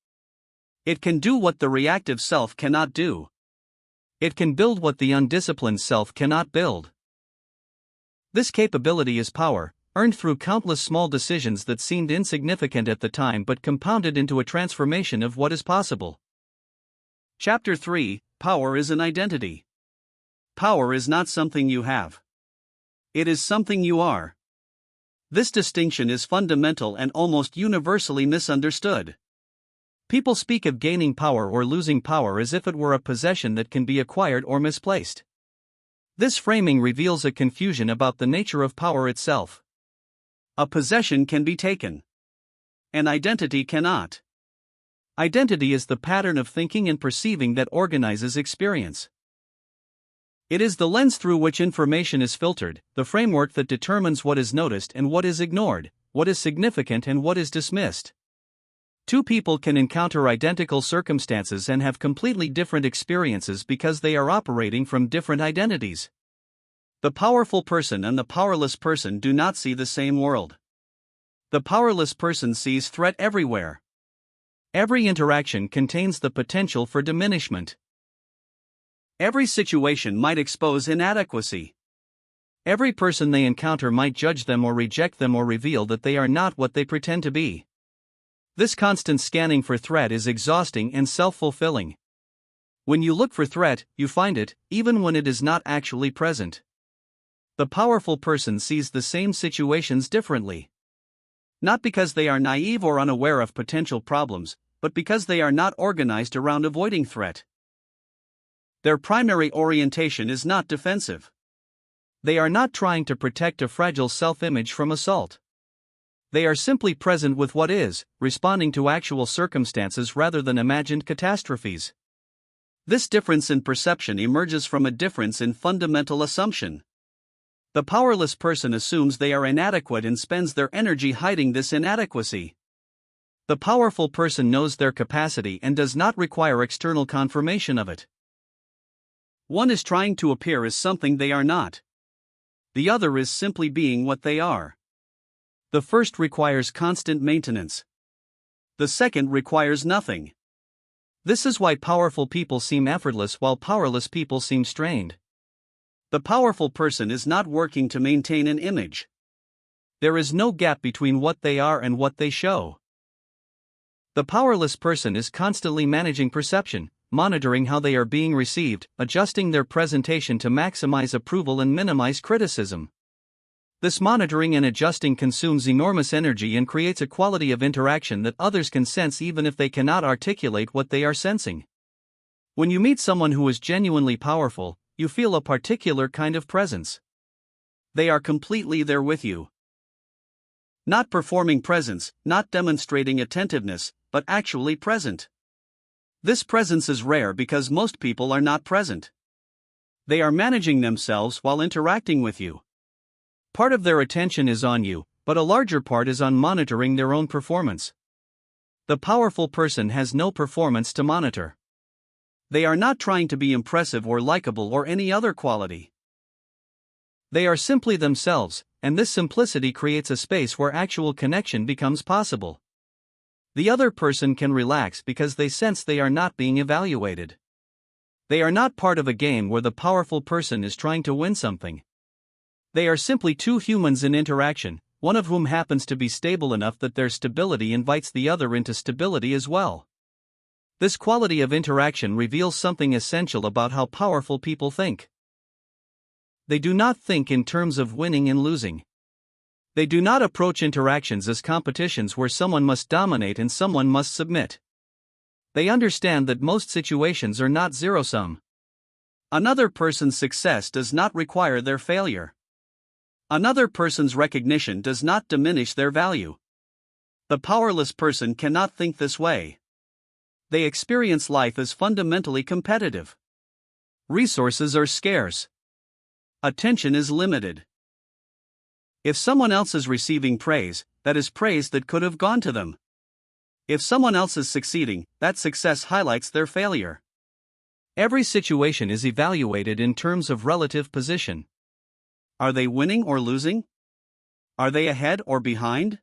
It can do what the reactive self cannot do. It can build what the undisciplined self cannot build. This capability is power, earned through countless small decisions that seemed insignificant at the time but compounded into a transformation of what is possible. Chapter 3: Power is an Identity. Power is not something you have. It is something you are. This distinction is fundamental and almost universally misunderstood. People speak of gaining power or losing power as if it were a possession that can be acquired or misplaced. This framing reveals a confusion about the nature of power itself. A possession can be taken. An identity cannot. Identity is the pattern of thinking and perceiving that organizes experience. It is the lens through which information is filtered, the framework that determines what is noticed and what is ignored, what is significant and what is dismissed. Two people can encounter identical circumstances and have completely different experiences because they are operating from different identities. The powerful person and the powerless person do not see the same world. The powerless person sees threat everywhere. Every interaction contains the potential for diminishment. Every situation might expose inadequacy. Every person they encounter might judge them or reject them or reveal that they are not what they pretend to be. This constant scanning for threat is exhausting and self-fulfilling. When you look for threat, you find it, even when it is not actually present. The powerful person sees the same situations differently. Not because they are naive or unaware of potential problems, but because they are not organized around avoiding threat. Their primary orientation is not defensive. They are not trying to protect a fragile self-image from assault. They are simply present with what is, responding to actual circumstances rather than imagined catastrophes. This difference in perception emerges from a difference in fundamental assumption. The powerless person assumes they are inadequate and spends their energy hiding this inadequacy. The powerful person knows their capacity and does not require external confirmation of it. One is trying to appear as something they are not. The other is simply being what they are. The first requires constant maintenance. The second requires nothing. This is why powerful people seem effortless while powerless people seem strained. The powerful person is not working to maintain an image. There is no gap between what they are and what they show. The powerless person is constantly managing perception, monitoring how they are being received, adjusting their presentation to maximize approval and minimize criticism. This monitoring and adjusting consumes enormous energy and creates a quality of interaction that others can sense even if they cannot articulate what they are sensing. When you meet someone who is genuinely powerful, you feel a particular kind of presence. They are completely there with you. Not performing presence, not demonstrating attentiveness, but actually present. This presence is rare because most people are not present. They are managing themselves while interacting with you. Part of their attention is on you, but a larger part is on monitoring their own performance. The powerful person has no performance to monitor. They are not trying to be impressive or likable or any other quality. They are simply themselves, and this simplicity creates a space where actual connection becomes possible. The other person can relax because they sense they are not being evaluated. They are not part of a game where the powerful person is trying to win something. They are simply two humans in interaction, one of whom happens to be stable enough that their stability invites the other into stability as well. This quality of interaction reveals something essential about how powerful people think. They do not think in terms of winning and losing. They do not approach interactions as competitions where someone must dominate and someone must submit. They understand that most situations are not zero-sum. Another person's success does not require their failure. Another person's recognition does not diminish their value. The powerless person cannot think this way. They experience life as fundamentally competitive. Resources are scarce. Attention is limited. If someone else is receiving praise, that is praise that could have gone to them. If someone else is succeeding, that success highlights their failure. Every situation is evaluated in terms of relative position. Are they winning or losing? Are they ahead or behind?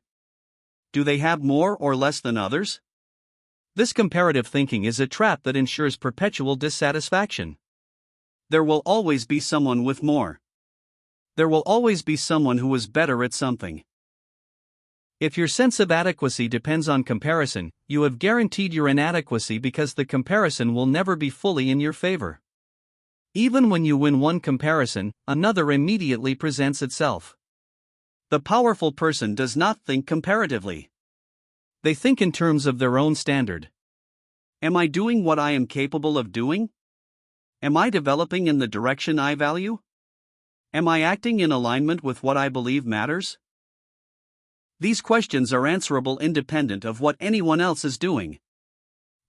Do they have more or less than others? This comparative thinking is a trap that ensures perpetual dissatisfaction. There will always be someone with more. There will always be someone who is better at something. If your sense of adequacy depends on comparison, you have guaranteed your inadequacy because the comparison will never be fully in your favor. Even when you win one comparison, another immediately presents itself. The powerful person does not think comparatively. They think in terms of their own standard. Am I doing what I am capable of doing? Am I developing in the direction I value? Am I acting in alignment with what I believe matters? These questions are answerable independent of what anyone else is doing.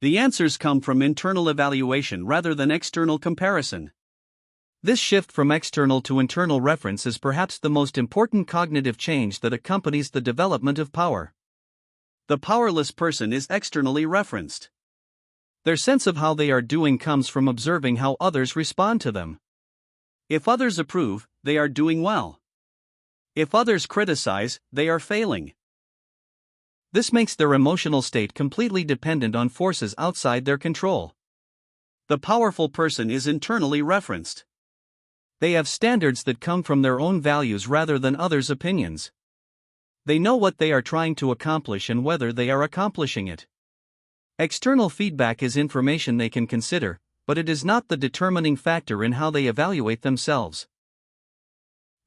The answers come from internal evaluation rather than external comparison. This shift from external to internal reference is perhaps the most important cognitive change that accompanies the development of power. The powerless person is externally referenced. Their sense of how they are doing comes from observing how others respond to them. If others approve, they are doing well. If others criticize, they are failing. This makes their emotional state completely dependent on forces outside their control. The powerful person is internally referenced. They have standards that come from their own values rather than others' opinions. They know what they are trying to accomplish and whether they are accomplishing it. External feedback is information they can consider, but it is not the determining factor in how they evaluate themselves.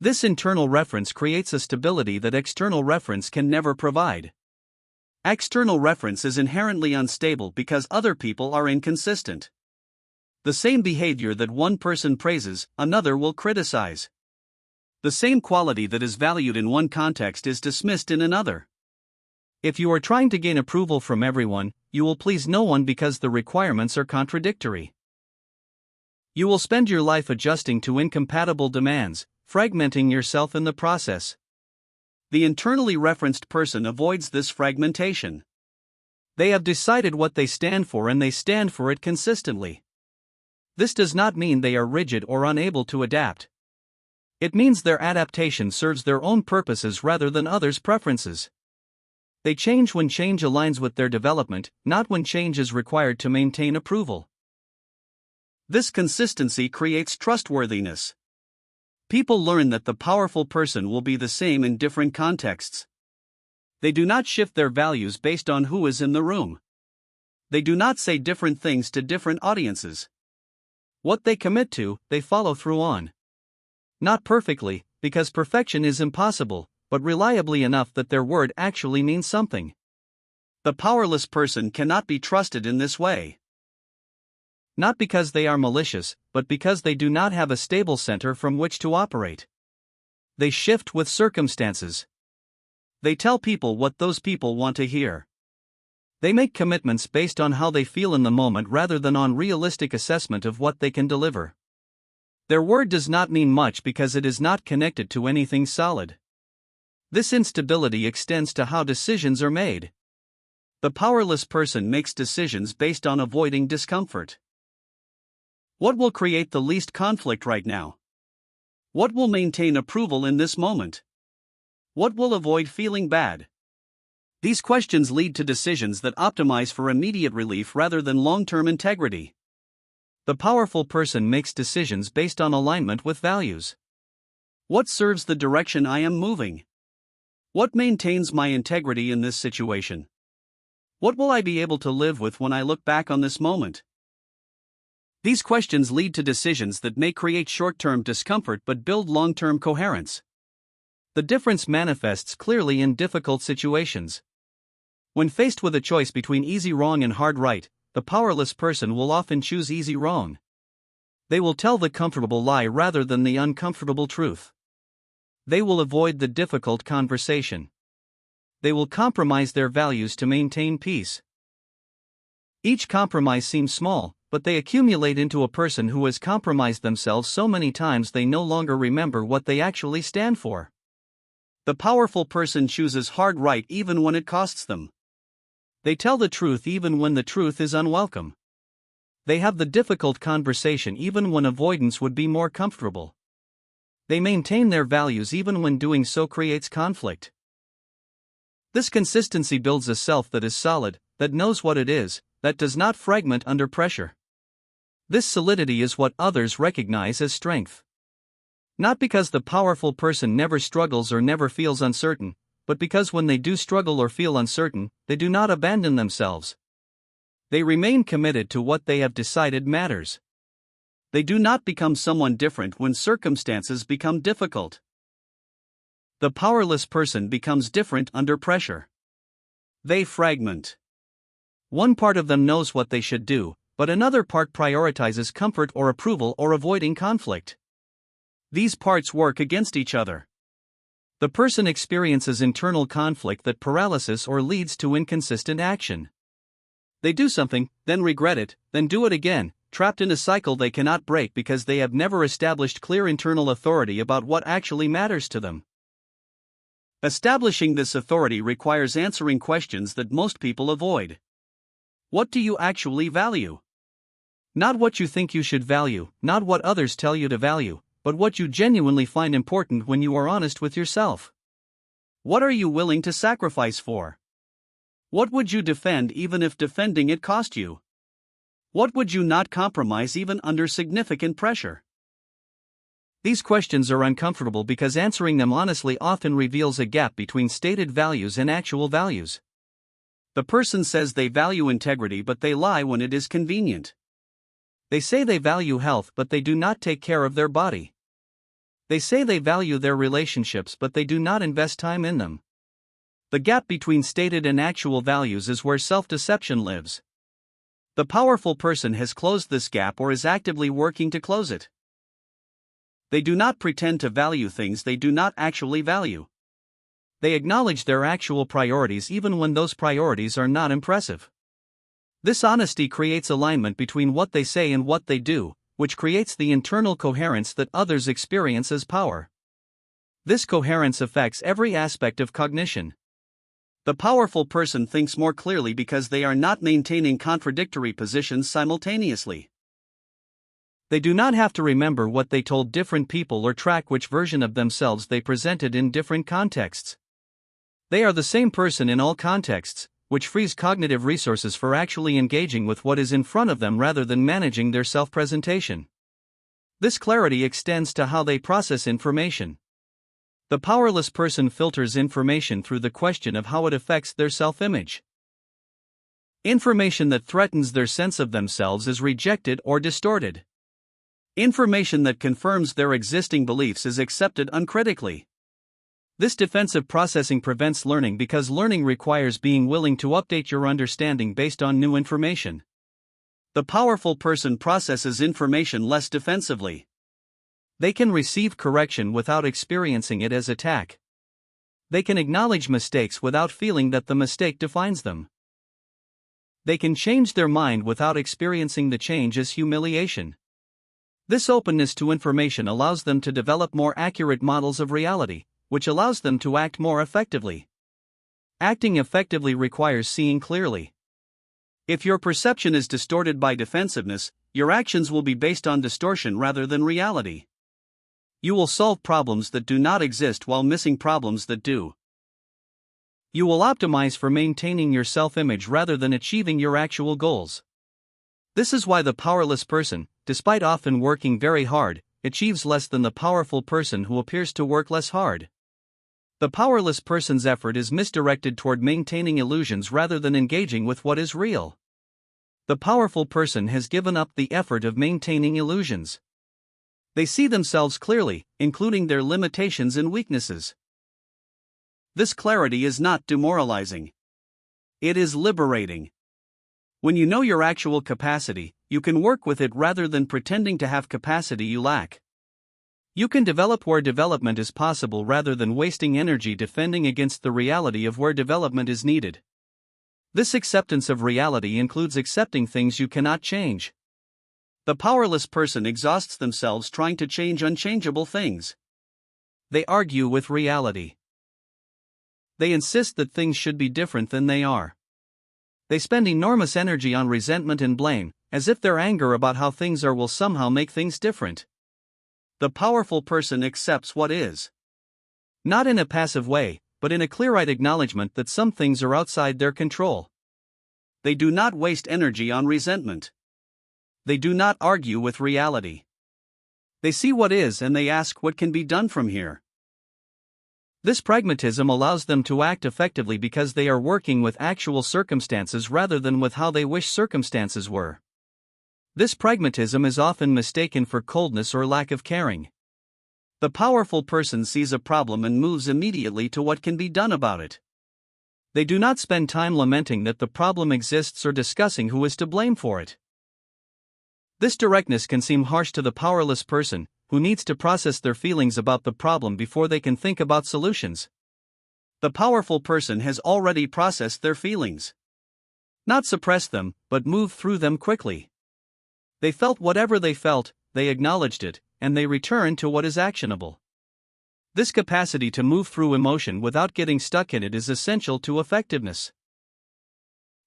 This internal reference creates a stability that external reference can never provide. External reference is inherently unstable because other people are inconsistent. The same behavior that one person praises, another will criticize. The same quality that is valued in one context is dismissed in another. If you are trying to gain approval from everyone, you will please no one because the requirements are contradictory. You will spend your life adjusting to incompatible demands, fragmenting yourself in the process. The internally referenced person avoids this fragmentation. They have decided what they stand for and they stand for it consistently. This does not mean they are rigid or unable to adapt. It means their adaptation serves their own purposes rather than others' preferences. They change when change aligns with their development, not when change is required to maintain approval. This consistency creates trustworthiness. People learn that the powerful person will be the same in different contexts. They do not shift their values based on who is in the room. They do not say different things to different audiences. What they commit to, they follow through on. Not perfectly, because perfection is impossible, but reliably enough that their word actually means something. The powerless person cannot be trusted in this way. Not because they are malicious, but because they do not have a stable center from which to operate. They shift with circumstances. They tell people what those people want to hear. They make commitments based on how they feel in the moment rather than on realistic assessment of what they can deliver. Their word does not mean much because it is not connected to anything solid. This instability extends to how decisions are made. The powerless person makes decisions based on avoiding discomfort. What will create the least conflict right now? What will maintain approval in this moment? What will avoid feeling bad? These questions lead to decisions that optimize for immediate relief rather than long-term integrity. The powerful person makes decisions based on alignment with values. What serves the direction I am moving? What maintains my integrity in this situation? What will I be able to live with when I look back on this moment? These questions lead to decisions that may create short-term discomfort but build long-term coherence. The difference manifests clearly in difficult situations. When faced with a choice between easy wrong and hard right, the powerless person will often choose easy wrong. They will tell the comfortable lie rather than the uncomfortable truth. They will avoid the difficult conversation. They will compromise their values to maintain peace. Each compromise seems small, but they accumulate into a person who has compromised themselves so many times they no longer remember what they actually stand for. The powerful person chooses hard right even when it costs them. They tell the truth even when the truth is unwelcome. They have the difficult conversation even when avoidance would be more comfortable. They maintain their values even when doing so creates conflict. This consistency builds a self that is solid, that knows what it is, that does not fragment under pressure. This solidity is what others recognize as strength. Not because the powerful person never struggles or never feels uncertain, but because when they do struggle or feel uncertain, they do not abandon themselves. They remain committed to what they have decided matters. They do not become someone different when circumstances become difficult. The powerless person becomes different under pressure. They fragment. One part of them knows what they should do, but another part prioritizes comfort or approval or avoiding conflict. These parts work against each other. The person experiences internal conflict that paralysis or leads to inconsistent action. They do something, then regret it, then do it again, trapped in a cycle they cannot break because they have never established clear internal authority about what actually matters to them. Establishing this authority requires answering questions that most people avoid. What do you actually value? Not what you think you should value, not what others tell you to value, but what you genuinely find important when you are honest with yourself. What are you willing to sacrifice for? What would you defend even if defending it cost you? What would you not compromise even under significant pressure? These questions are uncomfortable because answering them honestly often reveals a gap between stated values and actual values. The person says they value integrity but they lie when it is convenient. They say they value health but they do not take care of their body. They say they value their relationships but they do not invest time in them. The gap between stated and actual values is where self-deception lives. The powerful person has closed this gap or is actively working to close it. They do not pretend to value things they do not actually value. They acknowledge their actual priorities even when those priorities are not impressive. This honesty creates alignment between what they say and what they do, which creates the internal coherence that others experience as power. This coherence affects every aspect of cognition. The powerful person thinks more clearly because they are not maintaining contradictory positions simultaneously. They do not have to remember what they told different people or track which version of themselves they presented in different contexts. They are the same person in all contexts, which frees cognitive resources for actually engaging with what is in front of them rather than managing their self-presentation. This clarity extends to how they process information. The powerless person filters information through the question of how it affects their self-image. Information that threatens their sense of themselves is rejected or distorted. Information that confirms their existing beliefs is accepted uncritically. This defensive processing prevents learning because learning requires being willing to update your understanding based on new information. The powerful person processes information less defensively. They can receive correction without experiencing it as attack. They can acknowledge mistakes without feeling that the mistake defines them. They can change their mind without experiencing the change as humiliation. This openness to information allows them to develop more accurate models of reality, which allows them to act more effectively. Acting effectively requires seeing clearly. If your perception is distorted by defensiveness, your actions will be based on distortion rather than reality. You will solve problems that do not exist while missing problems that do. You will optimize for maintaining your self-image rather than achieving your actual goals. This is why the powerless person, despite often working very hard, achieves less than the powerful person who appears to work less hard. The powerless person's effort is misdirected toward maintaining illusions rather than engaging with what is real. The powerful person has given up the effort of maintaining illusions. They see themselves clearly, including their limitations and weaknesses. This clarity is not demoralizing. It is liberating. When you know your actual capacity, you can work with it rather than pretending to have capacity you lack. You can develop where development is possible rather than wasting energy defending against the reality of where development is needed. This acceptance of reality includes accepting things you cannot change. The powerless person exhausts themselves trying to change unchangeable things. They argue with reality. They insist that things should be different than they are. They spend enormous energy on resentment and blame, as if their anger about how things are will somehow make things different. The powerful person accepts what is. Not in a passive way, but in a clear-eyed acknowledgement that some things are outside their control. They do not waste energy on resentment. They do not argue with reality. They see what is and they ask what can be done from here. This pragmatism allows them to act effectively because they are working with actual circumstances rather than with how they wish circumstances were. This pragmatism is often mistaken for coldness or lack of caring. The powerful person sees a problem and moves immediately to what can be done about it. They do not spend time lamenting that the problem exists or discussing who is to blame for it. This directness can seem harsh to the powerless person, who needs to process their feelings about the problem before they can think about solutions. The powerful person has already processed their feelings. Not suppressed them, but moved through them quickly. They felt whatever they felt, they acknowledged it, and they returned to what is actionable. This capacity to move through emotion without getting stuck in it is essential to effectiveness.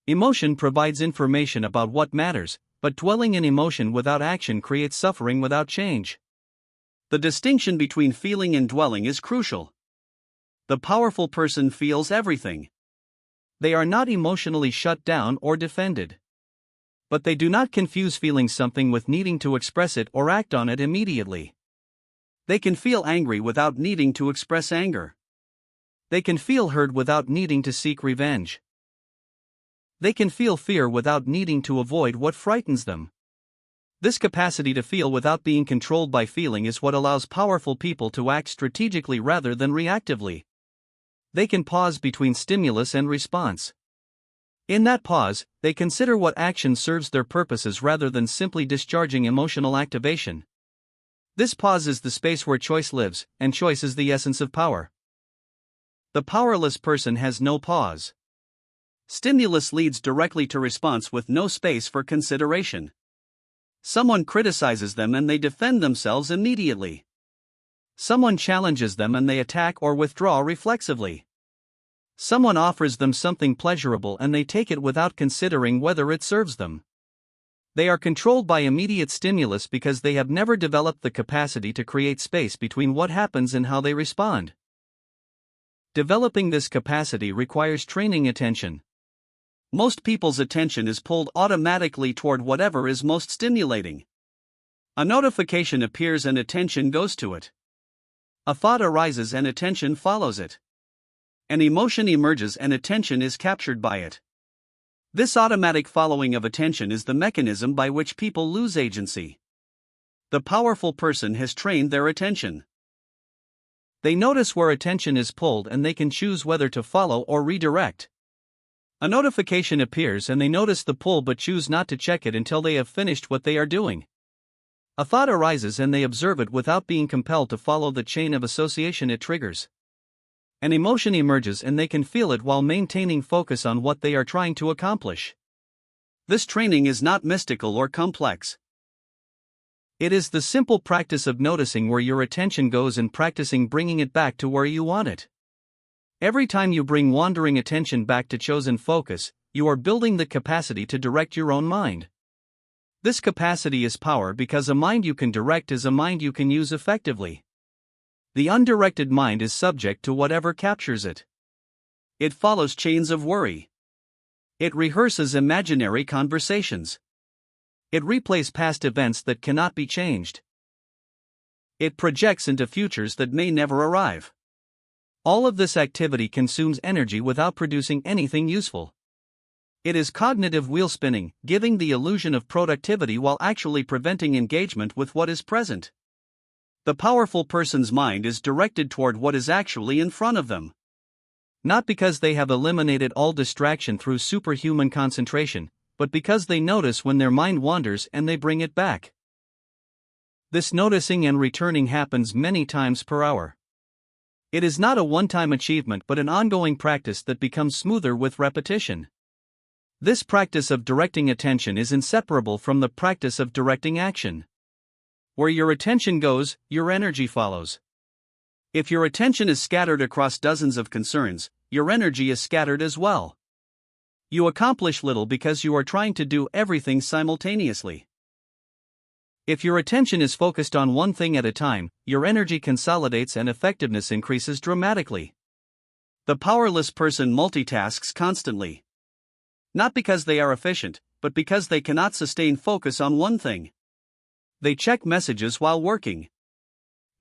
Emotion provides information about what matters, but dwelling in emotion without action creates suffering without change. The distinction between feeling and dwelling is crucial. The powerful person feels everything. They are not emotionally shut down or defended. But they do not confuse feeling something with needing to express it or act on it immediately. They can feel angry without needing to express anger. They can feel hurt without needing to seek revenge. They can feel fear without needing to avoid what frightens them. This capacity to feel without being controlled by feeling is what allows powerful people to act strategically rather than reactively. They can pause between stimulus and response. In that pause, they consider what action serves their purposes rather than simply discharging emotional activation. This pause is the space where choice lives, and choice is the essence of power. The powerless person has no pause. Stimulus leads directly to response with no space for consideration. Someone criticizes them and they defend themselves immediately. Someone challenges them and they attack or withdraw reflexively. Someone offers them something pleasurable and they take it without considering whether it serves them. They are controlled by immediate stimulus because they have never developed the capacity to create space between what happens and how they respond. Developing this capacity requires training attention. Most people's attention is pulled automatically toward whatever is most stimulating. A notification appears and attention goes to it. A thought arises and attention follows it. An emotion emerges and attention is captured by it. This automatic following of attention is the mechanism by which people lose agency. The powerful person has trained their attention. They notice where attention is pulled and they can choose whether to follow or redirect. A notification appears and they notice the pull but choose not to check it until they have finished what they are doing. A thought arises and they observe it without being compelled to follow the chain of association it triggers. An emotion emerges and they can feel it while maintaining focus on what they are trying to accomplish. This training is not mystical or complex. It is the simple practice of noticing where your attention goes and practicing bringing it back to where you want it. Every time you bring wandering attention back to chosen focus, you are building the capacity to direct your own mind. This capacity is power because a mind you can direct is a mind you can use effectively. The undirected mind is subject to whatever captures it. It follows chains of worry. It rehearses imaginary conversations. It replays past events that cannot be changed. It projects into futures that may never arrive. All of this activity consumes energy without producing anything useful. It is cognitive wheel spinning, giving the illusion of productivity while actually preventing engagement with what is present. The powerful person's mind is directed toward what is actually in front of them. Not because they have eliminated all distraction through superhuman concentration, but because they notice when their mind wanders and they bring it back. This noticing and returning happens many times per hour. It is not a one-time achievement but an ongoing practice that becomes smoother with repetition. This practice of directing attention is inseparable from the practice of directing action. Where your attention goes, your energy follows. If your attention is scattered across dozens of concerns, your energy is scattered as well. You accomplish little because you are trying to do everything simultaneously. If your attention is focused on one thing at a time, your energy consolidates and effectiveness increases dramatically. The powerless person multitasks constantly. Not because they are efficient, but because they cannot sustain focus on one thing. They check messages while working.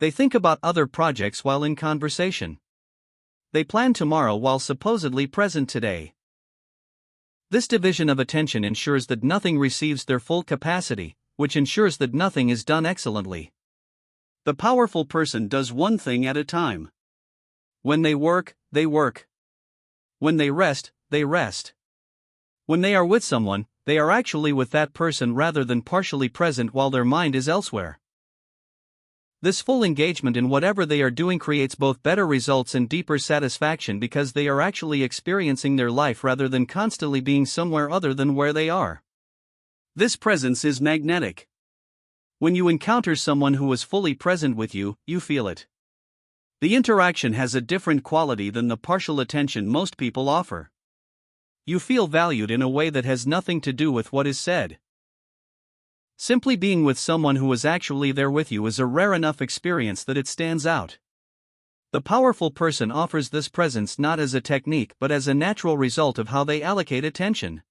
They think about other projects while in conversation. They plan tomorrow while supposedly present today. This division of attention ensures that nothing receives their full capacity, which ensures that nothing is done excellently. The powerful person does one thing at a time. When they work, they work. When they rest, they rest. When they are with someone, they are actually with that person rather than partially present while their mind is elsewhere. This full engagement in whatever they are doing creates both better results and deeper satisfaction because they are actually experiencing their life rather than constantly being somewhere other than where they are. This presence is magnetic. When you encounter someone who is fully present with you, you feel it. The interaction has a different quality than the partial attention most people offer. You feel valued in a way that has nothing to do with what is said. Simply being with someone who is actually there with you is a rare enough experience that it stands out. The powerful person offers this presence not as a technique but as a natural result of how they allocate attention.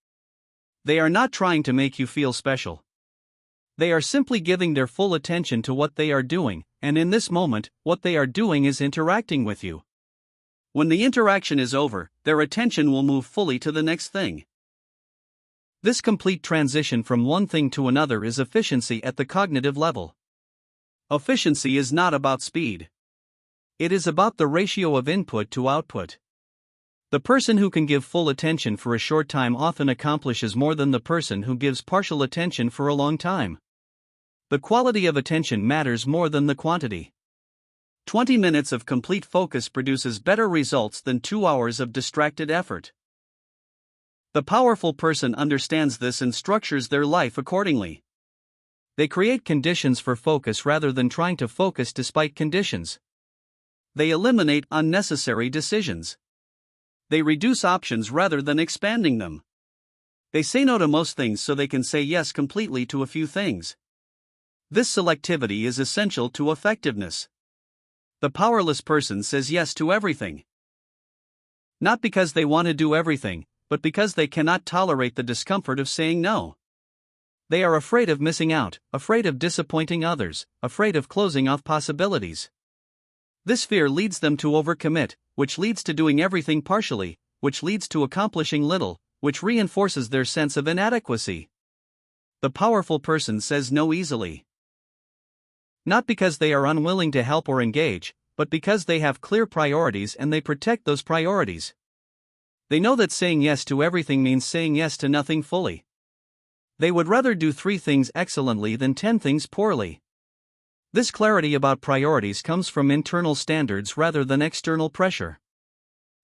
They are not trying to make you feel special. They are simply giving their full attention to what they are doing, and in this moment, what they are doing is interacting with you. When the interaction is over, their attention will move fully to the next thing. This complete transition from one thing to another is efficiency at the cognitive level. Efficiency is not about speed. It is about the ratio of input to output. The person who can give full attention for a short time often accomplishes more than the person who gives partial attention for a long time. The quality of attention matters more than the quantity. 20 minutes of complete focus produces better results than 2 hours of distracted effort. The powerful person understands this and structures their life accordingly. They create conditions for focus rather than trying to focus despite conditions. They eliminate unnecessary decisions. They reduce options rather than expanding them. They say no to most things so they can say yes completely to a few things. This selectivity is essential to effectiveness. The powerless person says yes to everything. Not because they want to do everything, but because they cannot tolerate the discomfort of saying no. They are afraid of missing out, afraid of disappointing others, afraid of closing off possibilities. This fear leads them to overcommit, which leads to doing everything partially, which leads to accomplishing little, which reinforces their sense of inadequacy. The powerful person says no easily. Not because they are unwilling to help or engage, but because they have clear priorities and they protect those priorities. They know that saying yes to everything means saying yes to nothing fully. They would rather do 3 things excellently than 10 things poorly. This clarity about priorities comes from internal standards rather than external pressure.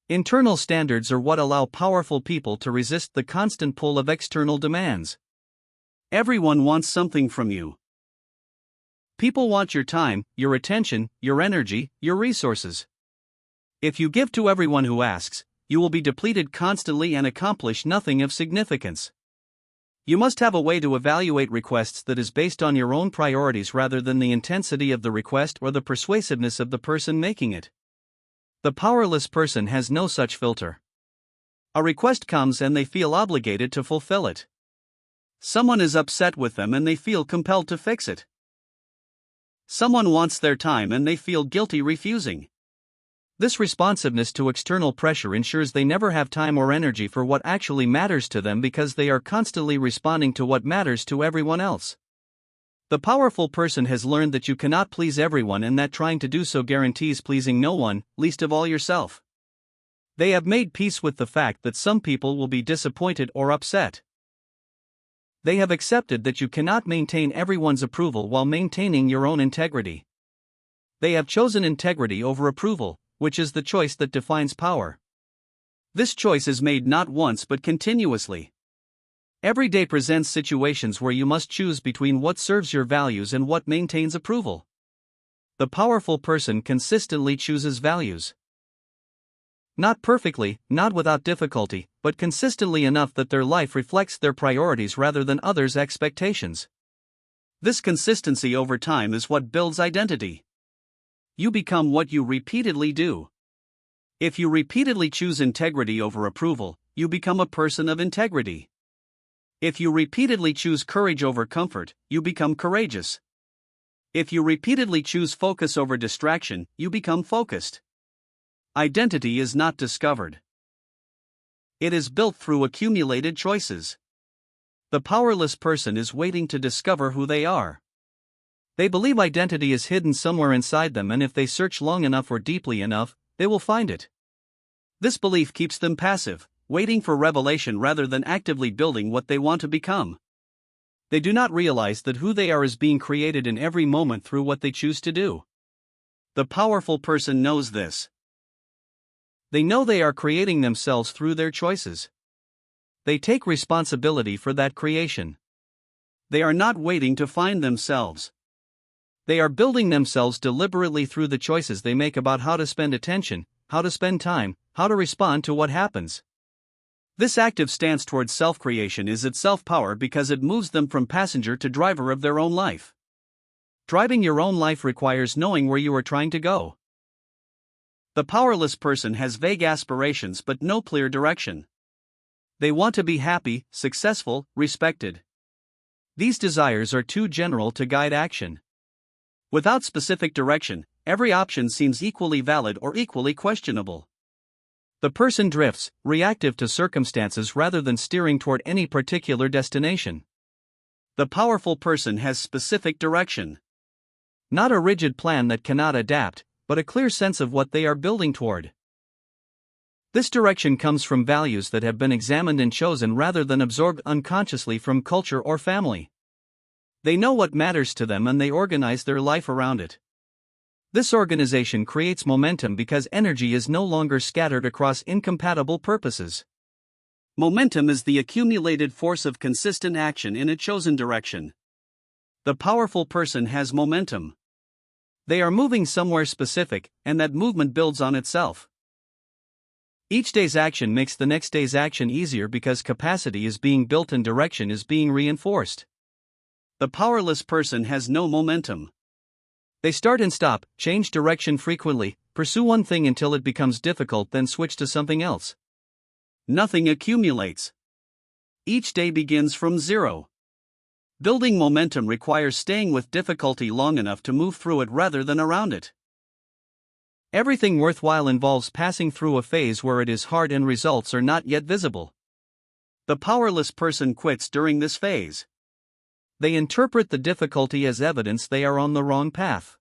Internal standards are what allow powerful people to resist the constant pull of external demands. Everyone wants something from you. People want your time, your attention, your energy, your resources. If you give to everyone who asks, you will be depleted constantly and accomplish nothing of significance. You must have a way to evaluate requests that is based on your own priorities rather than the intensity of the request or the persuasiveness of the person making it. The powerless person has no such filter. A request comes and they feel obligated to fulfill it. Someone is upset with them and they feel compelled to fix it. Someone wants their time and they feel guilty refusing. This responsiveness to external pressure ensures they never have time or energy for what actually matters to them because they are constantly responding to what matters to everyone else. The powerful person has learned that you cannot please everyone and that trying to do so guarantees pleasing no one, least of all yourself. They have made peace with the fact that some people will be disappointed or upset. They have accepted that you cannot maintain everyone's approval while maintaining your own integrity. They have chosen integrity over approval, which is the choice that defines power. This choice is made not once but continuously. Every day presents situations where you must choose between what serves your values and what maintains approval. The powerful person consistently chooses values. Not perfectly, not without difficulty, but consistently enough that their life reflects their priorities rather than others' expectations. This consistency over time is what builds identity. You become what you repeatedly do. If you repeatedly choose integrity over approval, you become a person of integrity. If you repeatedly choose courage over comfort, you become courageous. If you repeatedly choose focus over distraction, you become focused. Identity is not discovered. It is built through accumulated choices. The powerless person is waiting to discover who they are. They believe identity is hidden somewhere inside them, and if they search long enough or deeply enough, they will find it. This belief keeps them passive, waiting for revelation rather than actively building what they want to become. They do not realize that who they are is being created in every moment through what they choose to do. The powerful person knows this. They know they are creating themselves through their choices. They take responsibility for that creation. They are not waiting to find themselves. They are building themselves deliberately through the choices they make about how to spend attention, how to spend time, how to respond to what happens. This active stance towards self-creation is itself power because it moves them from passenger to driver of their own life. Driving your own life requires knowing where you are trying to go. The powerless person has vague aspirations but no clear direction. They want to be happy, successful, respected. These desires are too general to guide action. Without specific direction, every option seems equally valid or equally questionable. The person drifts, reactive to circumstances rather than steering toward any particular destination. The powerful person has specific direction. Not a rigid plan that cannot adapt, but a clear sense of what they are building toward. This direction comes from values that have been examined and chosen rather than absorbed unconsciously from culture or family. They know what matters to them and they organize their life around it. This organization creates momentum because energy is no longer scattered across incompatible purposes. Momentum is the accumulated force of consistent action in a chosen direction. The powerful person has momentum. They are moving somewhere specific, and that movement builds on itself. Each day's action makes the next day's action easier because capacity is being built and direction is being reinforced. The powerless person has no momentum. They start and stop, change direction frequently, pursue one thing until it becomes difficult, then switch to something else. Nothing accumulates. Each day begins from zero. Building momentum requires staying with difficulty long enough to move through it rather than around it. Everything worthwhile involves passing through a phase where it is hard and results are not yet visible. The powerless person quits during this phase. They interpret the difficulty as evidence they are on the wrong path.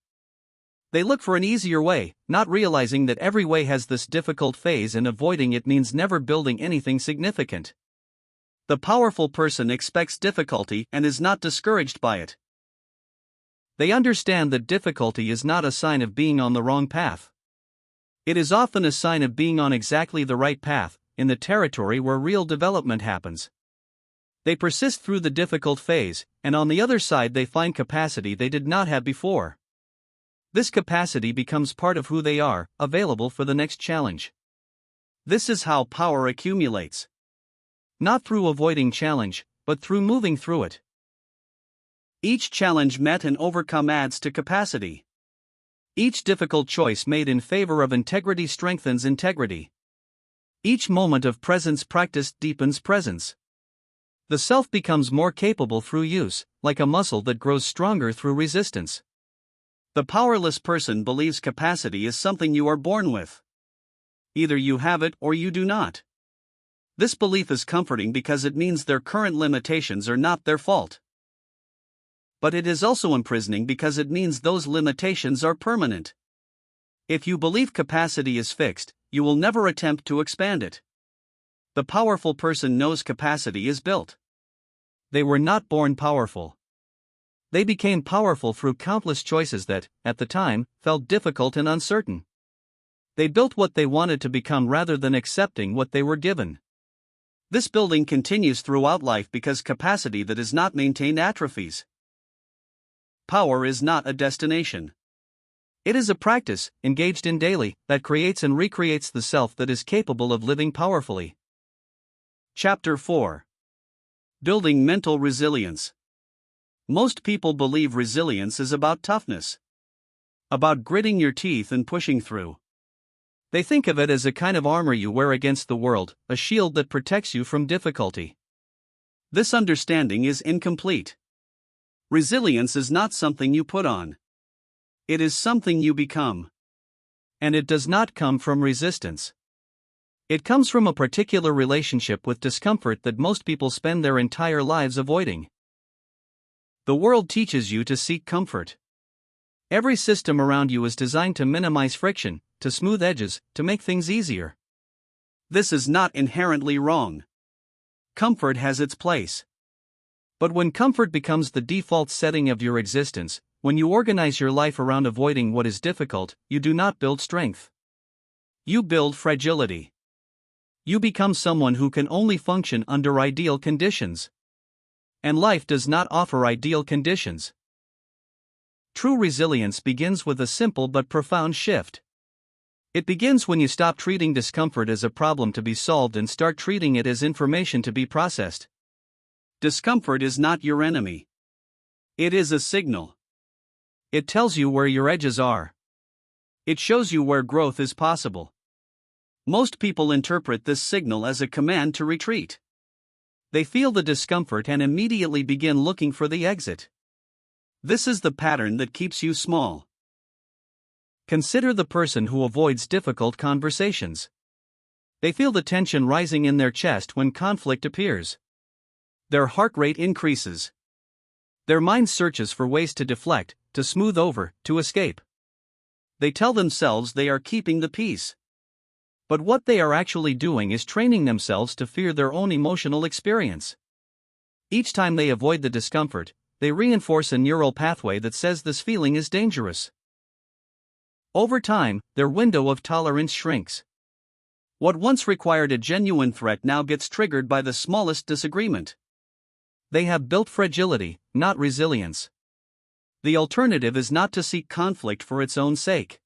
They look for an easier way, not realizing that every way has this difficult phase and avoiding it means never building anything significant. The powerful person expects difficulty and is not discouraged by it. They understand that difficulty is not a sign of being on the wrong path. It is often a sign of being on exactly the right path, in the territory where real development happens. They persist through the difficult phase, and on the other side they find capacity they did not have before. This capacity becomes part of who they are, available for the next challenge. This is how power accumulates. Not through avoiding challenge, but through moving through it. Each challenge met and overcome adds to capacity. Each difficult choice made in favor of integrity strengthens integrity. Each moment of presence practiced deepens presence. The self becomes more capable through use, like a muscle that grows stronger through resistance. The powerless person believes capacity is something you are born with. Either you have it or you do not. This belief is comforting because it means their current limitations are not their fault. But it is also imprisoning because it means those limitations are permanent. If you believe capacity is fixed, you will never attempt to expand it. The powerful person knows capacity is built. They were not born powerful. They became powerful through countless choices that, at the time, felt difficult and uncertain. They built what they wanted to become rather than accepting what they were given. This building continues throughout life because capacity that is not maintained atrophies. Power is not a destination. It is a practice, engaged in daily, that creates and recreates the self that is capable of living powerfully. Chapter 4. Building Mental Resilience. Most people believe resilience is about toughness. About gritting your teeth and pushing through. They think of it as a kind of armor you wear against the world, a shield that protects you from difficulty. This understanding is incomplete. Resilience is not something you put on. It is something you become. And it does not come from resistance. It comes from a particular relationship with discomfort that most people spend their entire lives avoiding. The world teaches you to seek comfort. Every system around you is designed to minimize friction, to smooth edges, to make things easier. This is not inherently wrong. Comfort has its place. But when comfort becomes the default setting of your existence, when you organize your life around avoiding what is difficult, you do not build strength. You build fragility. You become someone who can only function under ideal conditions. And life does not offer ideal conditions. True resilience begins with a simple but profound shift. It begins when you stop treating discomfort as a problem to be solved and start treating it as information to be processed. Discomfort is not your enemy. It is a signal. It tells you where your edges are. It shows you where growth is possible. Most people interpret this signal as a command to retreat. They feel the discomfort and immediately begin looking for the exit. This is the pattern that keeps you small. Consider the person who avoids difficult conversations. They feel the tension rising in their chest when conflict appears. Their heart rate increases. Their mind searches for ways to deflect, to smooth over, to escape. They tell themselves they are keeping the peace. But what they are actually doing is training themselves to fear their own emotional experience. Each time they avoid the discomfort, they reinforce a neural pathway that says this feeling is dangerous. Over time, their window of tolerance shrinks. What once required a genuine threat now gets triggered by the smallest disagreement. They have built fragility, not resilience. The alternative is not to seek conflict for its own sake.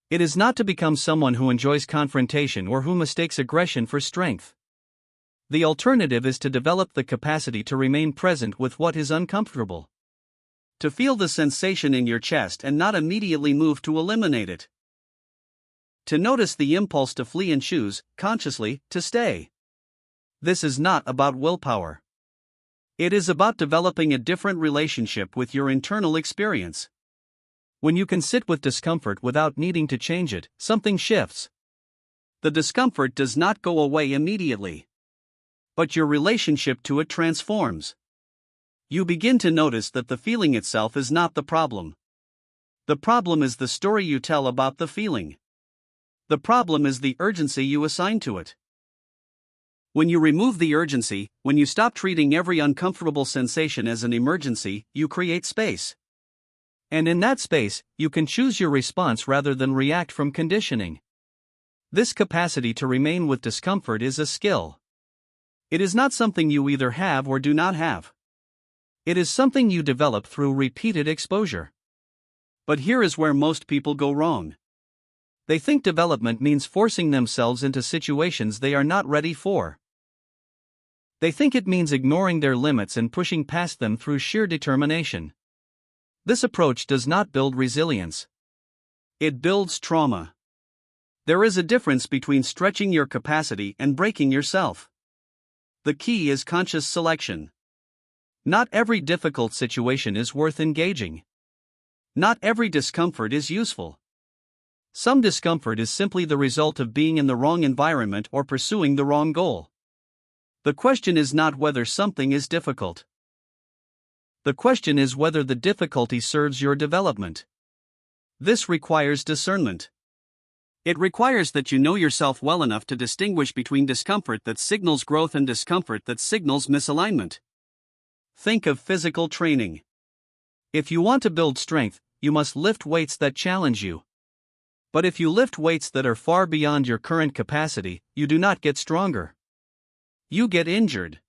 It is not to become someone who enjoys confrontation or who mistakes aggression for strength. The alternative is to develop the capacity to remain present with what is uncomfortable. To feel the sensation in your chest and not immediately move to eliminate it. To notice the impulse to flee and choose, consciously, to stay. This is not about willpower. It is about developing a different relationship with your internal experience. When you can sit with discomfort without needing to change it, something shifts. The discomfort does not go away immediately. But your relationship to it transforms. You begin to notice that the feeling itself is not the problem. The problem is the story you tell about the feeling. The problem is the urgency you assign to it. When you remove the urgency, when you stop treating every uncomfortable sensation as an emergency, you create space. And in that space, you can choose your response rather than react from conditioning. This capacity to remain with discomfort is a skill. It is not something you either have or do not have. It is something you develop through repeated exposure. But here is where most people go wrong. They think development means forcing themselves into situations they are not ready for. They think it means ignoring their limits and pushing past them through sheer determination. This approach does not build resilience. It builds trauma. There is a difference between stretching your capacity and breaking yourself. The key is conscious selection. Not every difficult situation is worth engaging. Not every discomfort is useful. Some discomfort is simply the result of being in the wrong environment or pursuing the wrong goal. The question is not whether something is difficult. The question is whether the difficulty serves your development. This requires discernment. It requires that you know yourself well enough to distinguish between discomfort that signals growth and discomfort that signals misalignment. Think of physical training. If you want to build strength, you must lift weights that challenge you. But if you lift weights that are far beyond your current capacity, you do not get stronger. You get injured.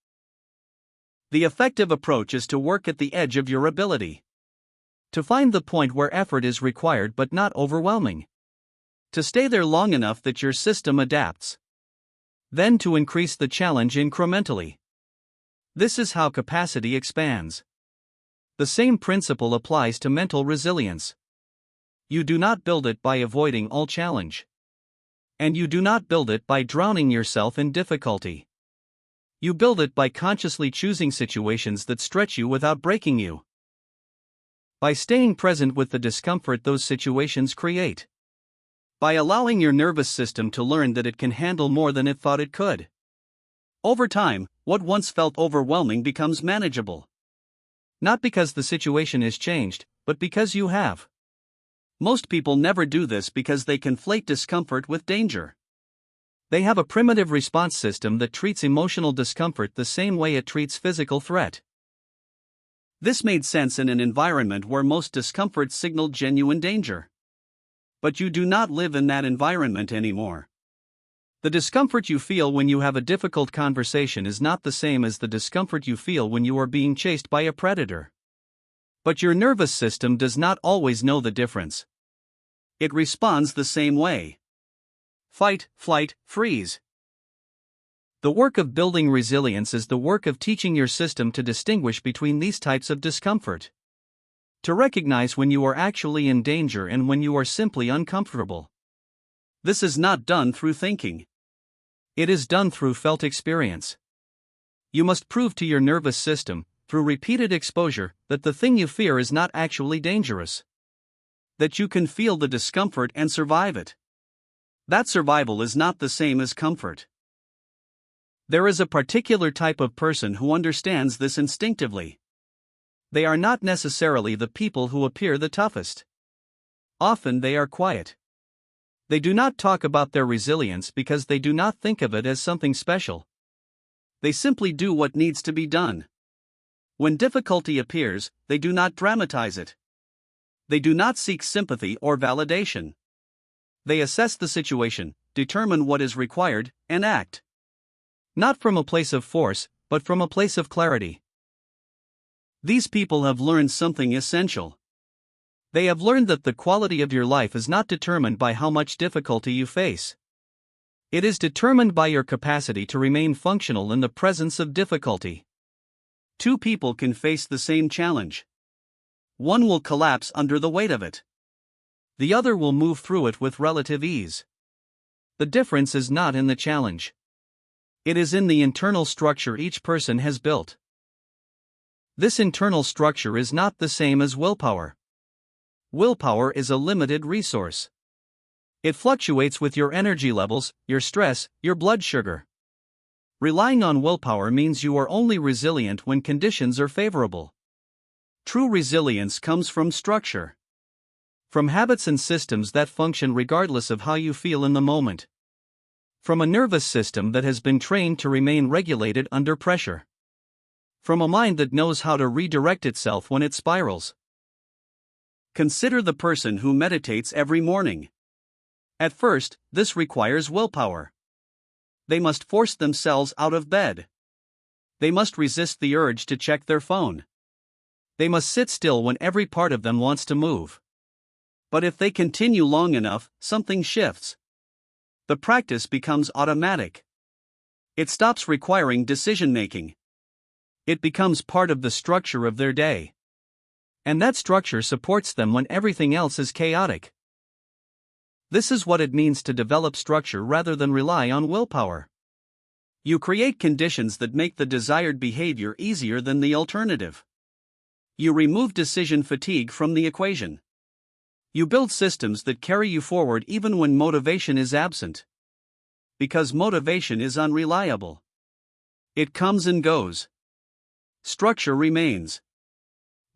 The effective approach is to work at the edge of your ability. To find the point where effort is required but not overwhelming. To stay there long enough that your system adapts. Then to increase the challenge incrementally. This is how capacity expands. The same principle applies to mental resilience. You do not build it by avoiding all challenge. And you do not build it by drowning yourself in difficulty. You build it by consciously choosing situations that stretch you without breaking you. By staying present with the discomfort those situations create. By allowing your nervous system to learn that it can handle more than it thought it could. Over time, what once felt overwhelming becomes manageable. Not because the situation has changed, but because you have. Most people never do this because they conflate discomfort with danger. They have a primitive response system that treats emotional discomfort the same way it treats physical threat. This made sense in an environment where most discomfort signaled genuine danger. But you do not live in that environment anymore. The discomfort you feel when you have a difficult conversation is not the same as the discomfort you feel when you are being chased by a predator. But your nervous system does not always know the difference. It responds the same way. Fight, flight, freeze. The work of building resilience is the work of teaching your system to distinguish between these types of discomfort. To recognize when you are actually in danger and when you are simply uncomfortable. This is not done through thinking. It is done through felt experience. You must prove to your nervous system, through repeated exposure, that the thing you fear is not actually dangerous. That you can feel the discomfort and survive it. That survival is not the same as comfort. There is a particular type of person who understands this instinctively. They are not necessarily the people who appear the toughest. Often they are quiet. They do not talk about their resilience because they do not think of it as something special. They simply do what needs to be done. When difficulty appears, they do not dramatize it. They do not seek sympathy or validation. They assess the situation, determine what is required, and act. Not from a place of force, but from a place of clarity. These people have learned something essential. They have learned that the quality of your life is not determined by how much difficulty you face. It is determined by your capacity to remain functional in the presence of difficulty. Two people can face the same challenge. One will collapse under the weight of it. The other will move through it with relative ease. The difference is not in the challenge. It is in the internal structure each person has built. This internal structure is not the same as willpower. Willpower is a limited resource. It fluctuates with your energy levels, your stress, your blood sugar. Relying on willpower means you are only resilient when conditions are favorable. True resilience comes from structure. From habits and systems that function regardless of how you feel in the moment. From a nervous system that has been trained to remain regulated under pressure. From a mind that knows how to redirect itself when it spirals. Consider the person who meditates every morning. At first, this requires willpower. They must force themselves out of bed. They must resist the urge to check their phone. They must sit still when every part of them wants to move. But if they continue long enough, something shifts. The practice becomes automatic. It stops requiring decision-making. It becomes part of the structure of their day. And that structure supports them when everything else is chaotic. This is what it means to develop structure rather than rely on willpower. You create conditions that make the desired behavior easier than the alternative. You remove decision fatigue from the equation. You build systems that carry you forward even when motivation is absent. Because motivation is unreliable. It comes and goes. Structure remains.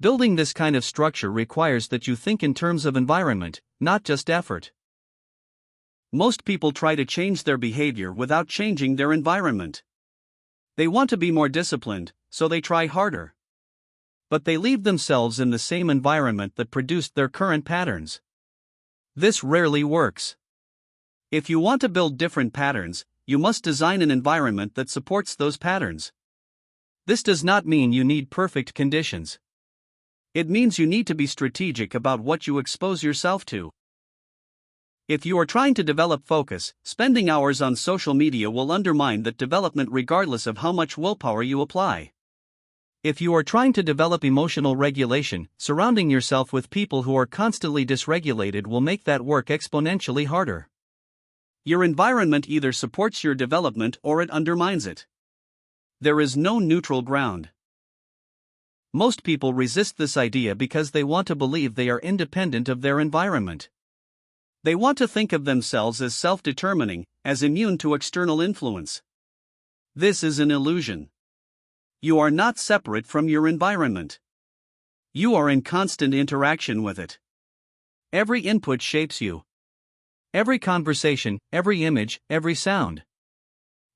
Building this kind of structure requires that you think in terms of environment, not just effort. Most people try to change their behavior without changing their environment. They want to be more disciplined, so they try harder. But they leave themselves in the same environment that produced their current patterns. This rarely works. If you want to build different patterns, you must design an environment that supports those patterns. This does not mean you need perfect conditions. It means you need to be strategic about what you expose yourself to. If you are trying to develop focus, spending hours on social media will undermine that development regardless of how much willpower you apply. If you are trying to develop emotional regulation, surrounding yourself with people who are constantly dysregulated will make that work exponentially harder. Your environment either supports your development or it undermines it. There is no neutral ground. Most people resist this idea because they want to believe they are independent of their environment. They want to think of themselves as self-determining, as immune to external influence. This is an illusion. You are not separate from your environment. You are in constant interaction with it. Every input shapes you. Every conversation, every image, every sound.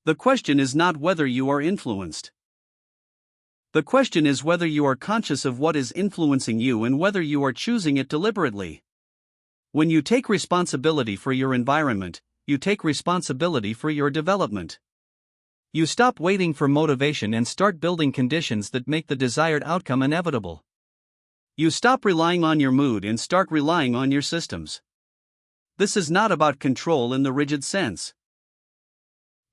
The question is not whether you are influenced. The question is whether you are conscious of what is influencing you and whether you are choosing it deliberately. When you take responsibility for your environment, you take responsibility for your development. You stop waiting for motivation and start building conditions that make the desired outcome inevitable. You stop relying on your mood and start relying on your systems. This is not about control in the rigid sense.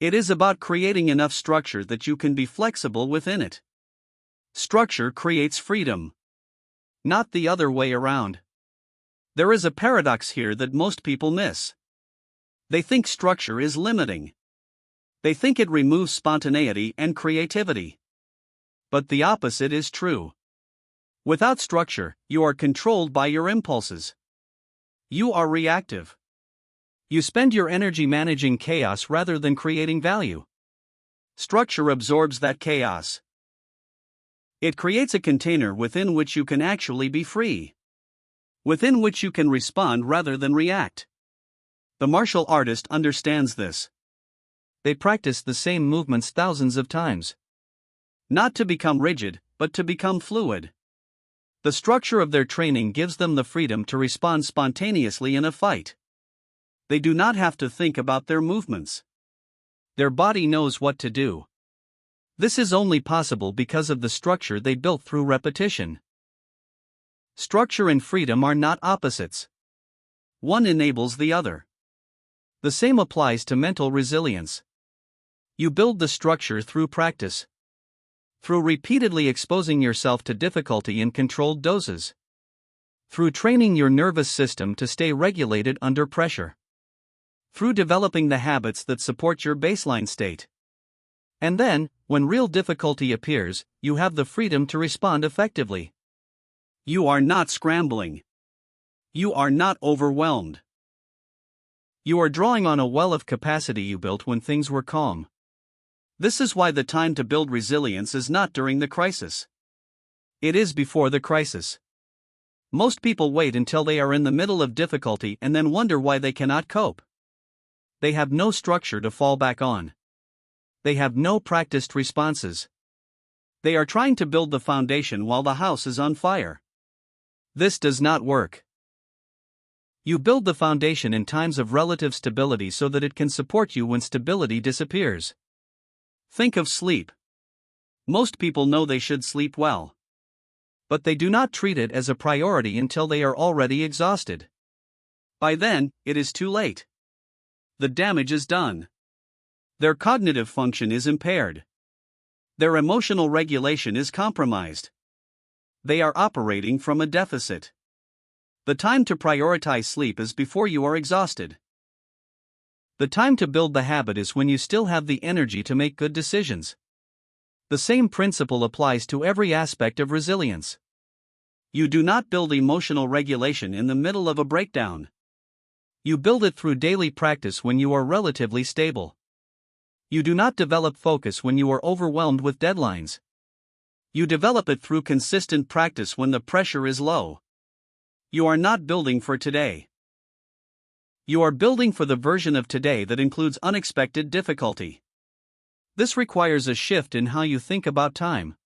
It is about creating enough structure that you can be flexible within it. Structure creates freedom, not the other way around. There is a paradox here that most people miss. They think structure is limiting. They think it removes spontaneity and creativity. But the opposite is true. Without structure, you are controlled by your impulses. You are reactive. You spend your energy managing chaos rather than creating value. Structure absorbs that chaos. It creates a container within which you can actually be free. Within which you can respond rather than react. The martial artist understands this. They practice the same movements thousands of times. Not to become rigid, but to become fluid. The structure of their training gives them the freedom to respond spontaneously in a fight. They do not have to think about their movements. Their body knows what to do. This is only possible because of the structure they built through repetition. Structure and freedom are not opposites. One enables the other. The same applies to mental resilience. You build the structure through practice. Through repeatedly exposing yourself to difficulty in controlled doses. Through training your nervous system to stay regulated under pressure. Through developing the habits that support your baseline state. And then, when real difficulty appears, you have the freedom to respond effectively. You are not scrambling. You are not overwhelmed. You are drawing on a well of capacity you built when things were calm. This is why the time to build resilience is not during the crisis. It is before the crisis. Most people wait until they are in the middle of difficulty and then wonder why they cannot cope. They have no structure to fall back on. They have no practiced responses. They are trying to build the foundation while the house is on fire. This does not work. You build the foundation in times of relative stability so that it can support you when stability disappears. Think of sleep. Most people know they should sleep well. But they do not treat it as a priority until they are already exhausted. By then, it is too late. The damage is done. Their cognitive function is impaired. Their emotional regulation is compromised. They are operating from a deficit. The time to prioritize sleep is before you are exhausted. The time to build the habit is when you still have the energy to make good decisions. The same principle applies to every aspect of resilience. You do not build emotional regulation in the middle of a breakdown. You build it through daily practice when you are relatively stable. You do not develop focus when you are overwhelmed with deadlines. You develop it through consistent practice when the pressure is low. You are not building for today. You are building for the version of today that includes unexpected difficulty. This requires a shift in how you think about time.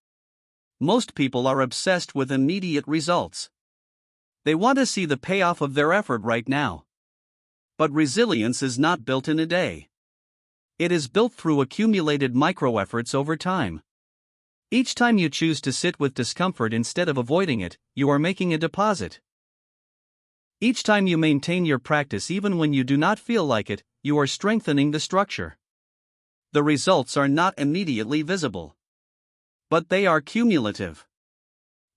Most people are obsessed with immediate results. They want to see the payoff of their effort right now. But resilience is not built in a day. It is built through accumulated micro-efforts over time. Each time you choose to sit with discomfort instead of avoiding it, you are making a deposit. Each time you maintain your practice even when you do not feel like it, you are strengthening the structure. The results are not immediately visible. But they are cumulative.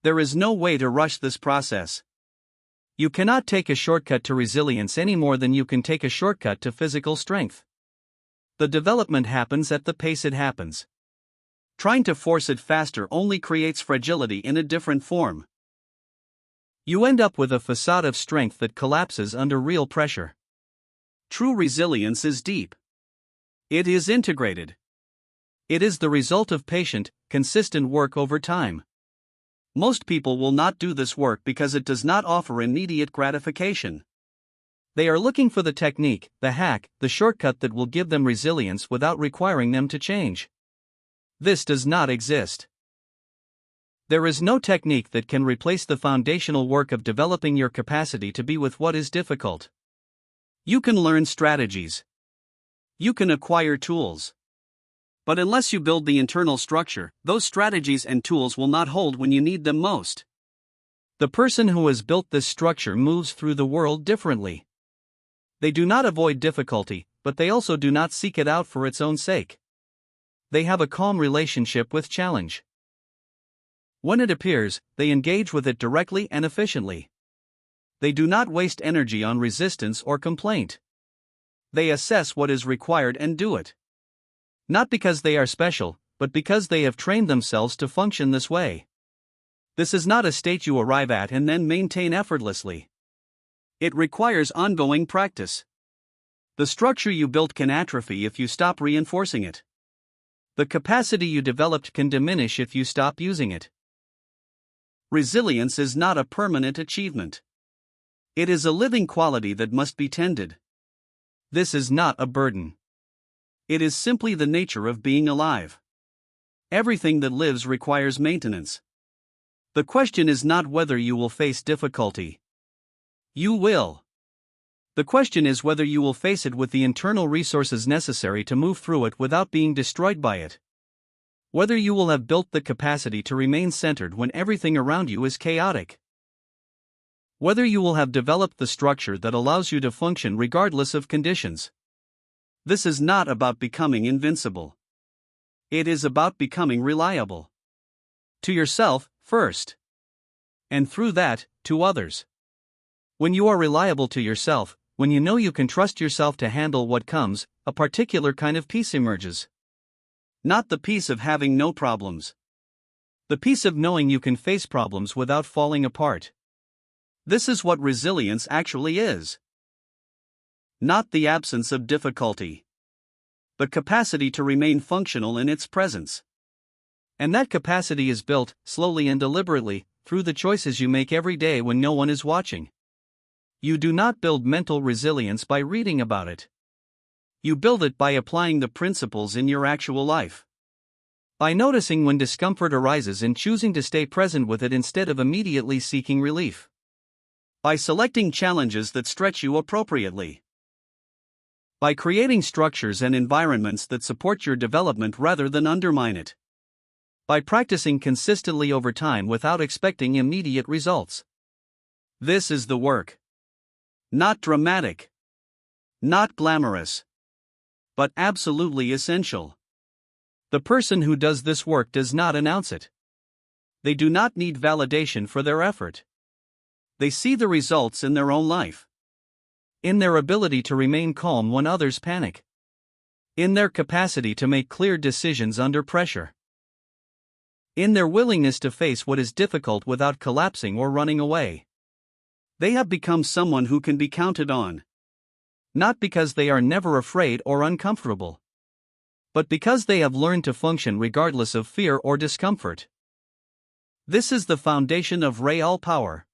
There is no way to rush this process. You cannot take a shortcut to resilience any more than you can take a shortcut to physical strength. The development happens at the pace it happens. Trying to force it faster only creates fragility in a different form. You end up with a facade of strength that collapses under real pressure. True resilience is deep. It is integrated. It is the result of patient, consistent work over time. Most people will not do this work because it does not offer immediate gratification. They are looking for the technique, the hack, the shortcut that will give them resilience without requiring them to change. This does not exist. There is no technique that can replace the foundational work of developing your capacity to be with what is difficult. You can learn strategies. You can acquire tools. But unless you build the internal structure, those strategies and tools will not hold when you need them most. The person who has built this structure moves through the world differently. They do not avoid difficulty, but they also do not seek it out for its own sake. They have a calm relationship with challenge. When it appears, they engage with it directly and efficiently. They do not waste energy on resistance or complaint. They assess what is required and do it. Not because they are special, but because they have trained themselves to function this way. This is not a state you arrive at and then maintain effortlessly. It requires ongoing practice. The structure you built can atrophy if you stop reinforcing it. The capacity you developed can diminish if you stop using it. Resilience is not a permanent achievement. It is a living quality that must be tended. This is not a burden. It is simply the nature of being alive. Everything that lives requires maintenance. The question is not whether you will face difficulty. You will. The question is whether you will face it with the internal resources necessary to move through it without being destroyed by it. Whether you will have built the capacity to remain centered when everything around you is chaotic. Whether you will have developed the structure that allows you to function regardless of conditions. This is not about becoming invincible. It is about becoming reliable. To yourself, first. And through that, to others. When you are reliable to yourself, when you know you can trust yourself to handle what comes, a particular kind of peace emerges. Not the peace of having no problems. The peace of knowing you can face problems without falling apart. This is what resilience actually is. Not the absence of difficulty. The capacity to remain functional in its presence. And that capacity is built, slowly and deliberately, through the choices you make every day when no one is watching. You do not build mental resilience by reading about it. You build it by applying the principles in your actual life. By noticing when discomfort arises and choosing to stay present with it instead of immediately seeking relief. By selecting challenges that stretch you appropriately. By creating structures and environments that support your development rather than undermine it. By practicing consistently over time without expecting immediate results. This is the work. Not dramatic. Not glamorous. But absolutely essential. The person who does this work does not announce it. They do not need validation for their effort. They see the results in their own life. In their ability to remain calm when others panic. In their capacity to make clear decisions under pressure. In their willingness to face what is difficult without collapsing or running away. They have become someone who can be counted on. Not because they are never afraid or uncomfortable. But because they have learned to function regardless of fear or discomfort. This is the foundation of real power.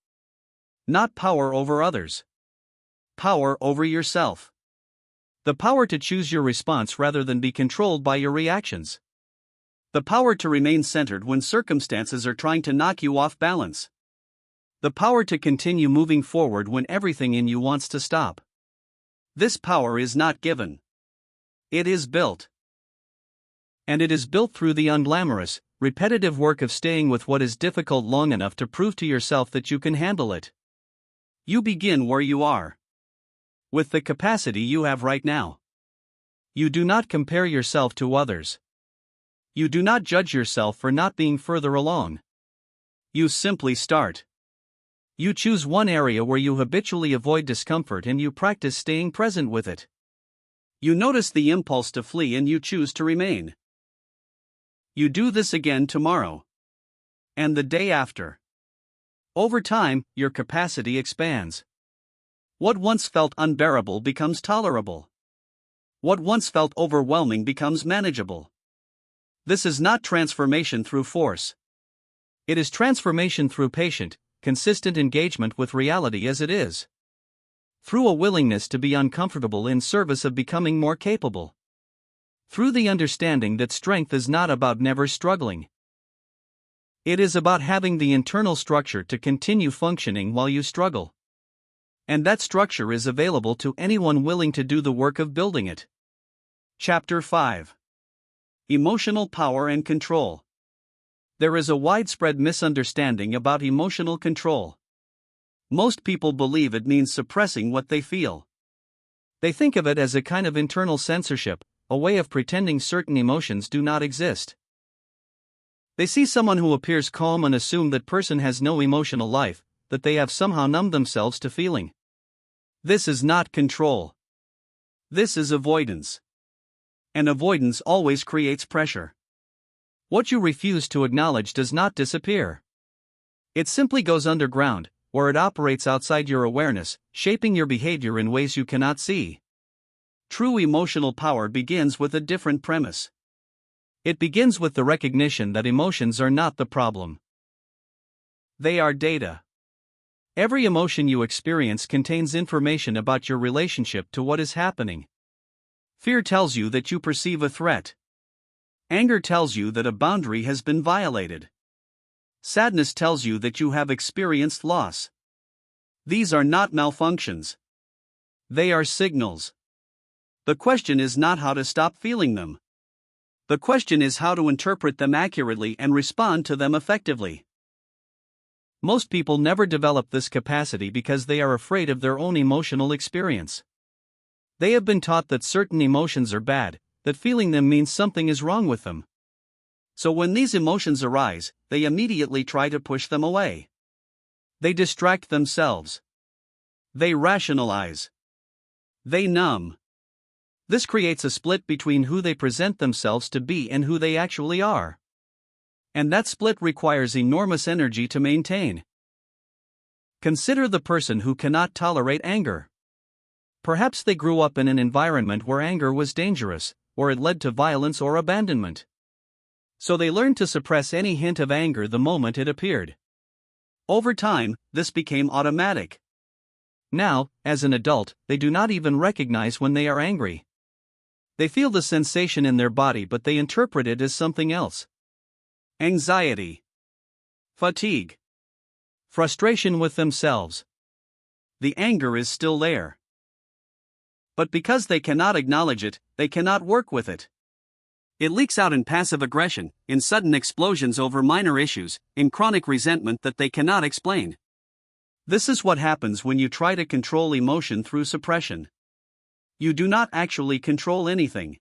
Not power over others. Power over yourself. The power to choose your response rather than be controlled by your reactions. The power to remain centered when circumstances are trying to knock you off balance. The power to continue moving forward when everything in you wants to stop. This power is not given. It is built. And it is built through the unglamorous, repetitive work of staying with what is difficult long enough to prove to yourself that you can handle it. You begin where you are. With the capacity you have right now. You do not compare yourself to others. You do not judge yourself for not being further along. You simply start. You choose one area where you habitually avoid discomfort and you practice staying present with it. You notice the impulse to flee and you choose to remain. You do this again tomorrow. And the day after. Over time, your capacity expands. What once felt unbearable becomes tolerable. What once felt overwhelming becomes manageable. This is not transformation through force. It is transformation through patient, consistent engagement with reality as it is. Through a willingness to be uncomfortable in service of becoming more capable. Through the understanding that strength is not about never struggling. It is about having the internal structure to continue functioning while you struggle. And that structure is available to anyone willing to do the work of building it. Chapter 5. Emotional Power and Control. There is a widespread misunderstanding about emotional control. Most people believe it means suppressing what they feel. They think of it as a kind of internal censorship, a way of pretending certain emotions do not exist. They see someone who appears calm and assume that person has no emotional life, that they have somehow numbed themselves to feeling. This is not control. This is avoidance. And avoidance always creates pressure. What you refuse to acknowledge does not disappear. It simply goes underground, where it operates outside your awareness, shaping your behavior in ways you cannot see. True emotional power begins with a different premise. It begins with the recognition that emotions are not the problem. They are data. Every emotion you experience contains information about your relationship to what is happening. Fear tells you that you perceive a threat. Anger tells you that a boundary has been violated. Sadness tells you that you have experienced loss. These are not malfunctions. They are signals. The question is not how to stop feeling them. The question is how to interpret them accurately and respond to them effectively. Most people never develop this capacity because they are afraid of their own emotional experience. They have been taught that certain emotions are bad, that feeling them means something is wrong with them. So when these emotions arise, they immediately try to push them away. They distract themselves. They rationalize. They numb. This creates a split between who they present themselves to be and who they actually are. And that split requires enormous energy to maintain. Consider the person who cannot tolerate anger. Perhaps they grew up in an environment where anger was dangerous, or it led to violence or abandonment. So they learned to suppress any hint of anger the moment it appeared. Over time, this became automatic. Now, as an adult, they do not even recognize when they are angry. They feel the sensation in their body, but they interpret it as something else. Anxiety, fatigue, frustration with themselves. The anger is still there. But because they cannot acknowledge it, they cannot work with it. It leaks out in passive aggression, in sudden explosions over minor issues, in chronic resentment that they cannot explain. This is what happens when you try to control emotion through suppression. You do not actually control anything.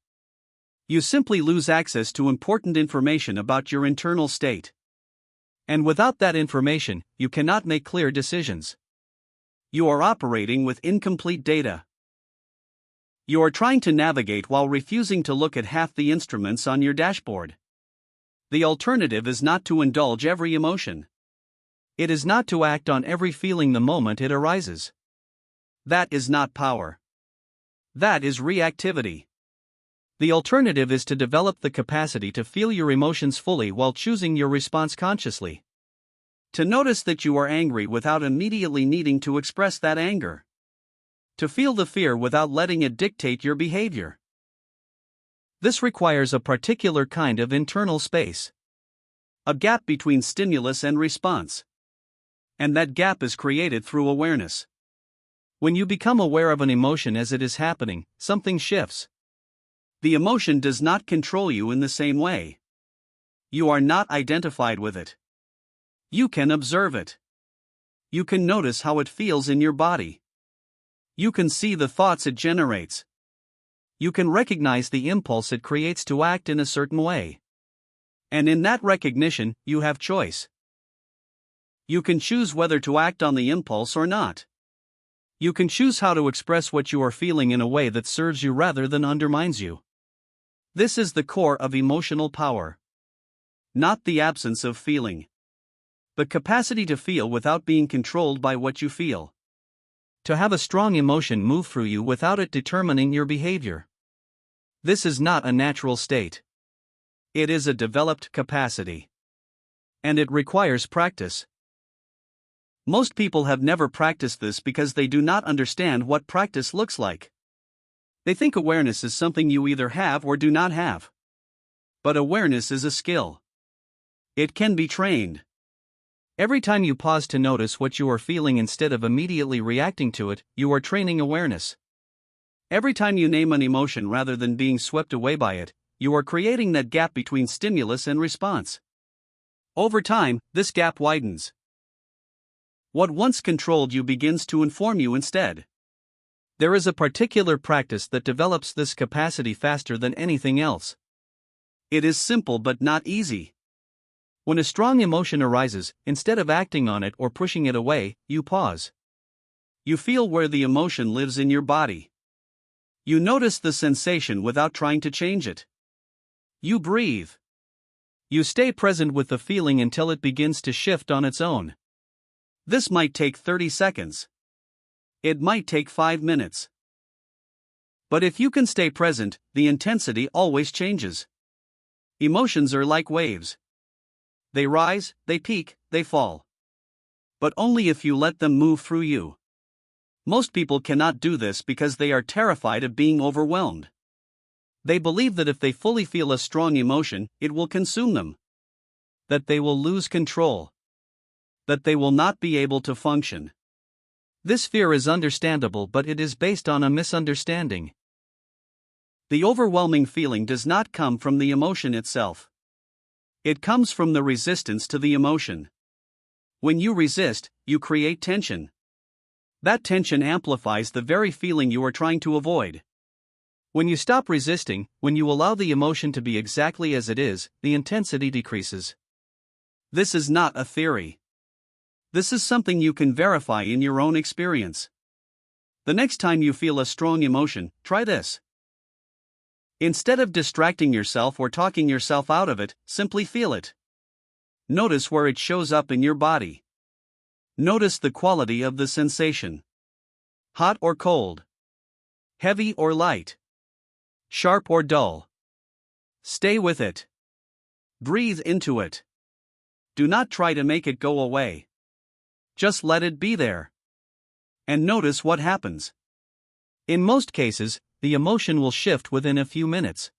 You simply lose access to important information about your internal state. And without that information, you cannot make clear decisions. You are operating with incomplete data. You are trying to navigate while refusing to look at half the instruments on your dashboard. The alternative is not to indulge every emotion. It is not to act on every feeling the moment it arises. That is not power. That is reactivity. The alternative is to develop the capacity to feel your emotions fully while choosing your response consciously. To notice that you are angry without immediately needing to express that anger. To feel the fear without letting it dictate your behavior. This requires a particular kind of internal space. A gap between stimulus and response. And that gap is created through awareness. When you become aware of an emotion as it is happening, something shifts. The emotion does not control you in the same way. You are not identified with it. You can observe it. You can notice how it feels in your body. You can see the thoughts it generates. You can recognize the impulse it creates to act in a certain way. And in that recognition, you have choice. You can choose whether to act on the impulse or not. You can choose how to express what you are feeling in a way that serves you rather than undermines you. This is the core of emotional power. not the absence of feeling. The capacity to feel without being controlled by what you feel. To have a strong emotion move through you without it determining your behavior. This is not a natural state. It is a developed capacity. And it requires practice. Most people have never practiced this because they do not understand what practice looks like. They think awareness is something you either have or do not have. But awareness is a skill. It can be trained. Every time you pause to notice what you are feeling instead of immediately reacting to it, you are training awareness. Every time you name an emotion rather than being swept away by it, you are creating that gap between stimulus and response. Over time, this gap widens. What once controlled you begins to inform you instead. There is a particular practice that develops this capacity faster than anything else. It is simple but not easy. When a strong emotion arises, instead of acting on it or pushing it away, you pause. You feel where the emotion lives in your body. You notice the sensation without trying to change it. You breathe. You stay present with the feeling until it begins to shift on its own. This might take 30 seconds. It might take 5 minutes. But if you can stay present, the intensity always changes. Emotions are like waves. They rise, they peak, they fall. But only if you let them move through you. Most people cannot do this because they are terrified of being overwhelmed. They believe that if they fully feel a strong emotion, it will consume them. That they will lose control. That they will not be able to function. This fear is understandable, but it is based on a misunderstanding. The overwhelming feeling does not come from the emotion itself. It comes from the resistance to the emotion. When you resist, you create tension. That tension amplifies the very feeling you are trying to avoid. When you stop resisting, when you allow the emotion to be exactly as it is, the intensity decreases. This is not a theory. This is something you can verify in your own experience. The next time you feel a strong emotion, try this. Instead of distracting yourself or talking yourself out of it, simply feel it. Notice where it shows up in your body. Notice the quality of the sensation. Hot or cold? Heavy or light? Sharp or dull? Stay with it. Breathe into it. Do not try to make it go away. Just let it be there. And notice what happens. In most cases, the emotion will shift within a few minutes.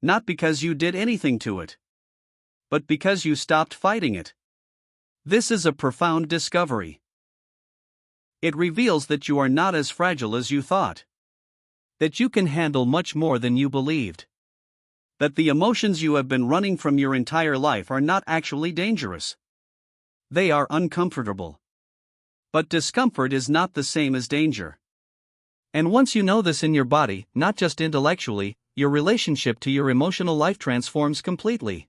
Not because you did anything to it, but because you stopped fighting it. This is a profound discovery. It reveals that you are not as fragile as you thought. That you can handle much more than you believed. That the emotions you have been running from your entire life are not actually dangerous. They are uncomfortable. But discomfort is not the same as danger. And once you know this in your body, not just intellectually, your relationship to your emotional life transforms completely.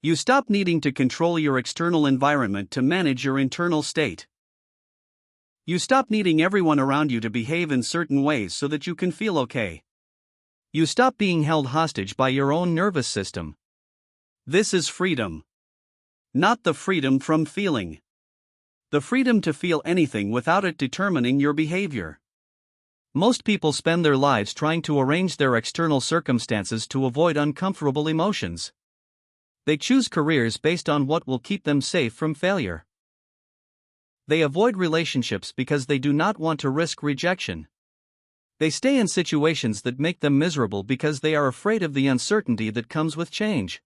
You stop needing to control your external environment to manage your internal state. You stop needing everyone around you to behave in certain ways so that you can feel okay. You stop being held hostage by your own nervous system. This is freedom. Not the freedom from feeling. The freedom to feel anything without it determining your behavior. Most people spend their lives trying to arrange their external circumstances to avoid uncomfortable emotions. They choose careers based on what will keep them safe from failure. They avoid relationships because they do not want to risk rejection. They stay in situations that make them miserable because they are afraid of the uncertainty that comes with change.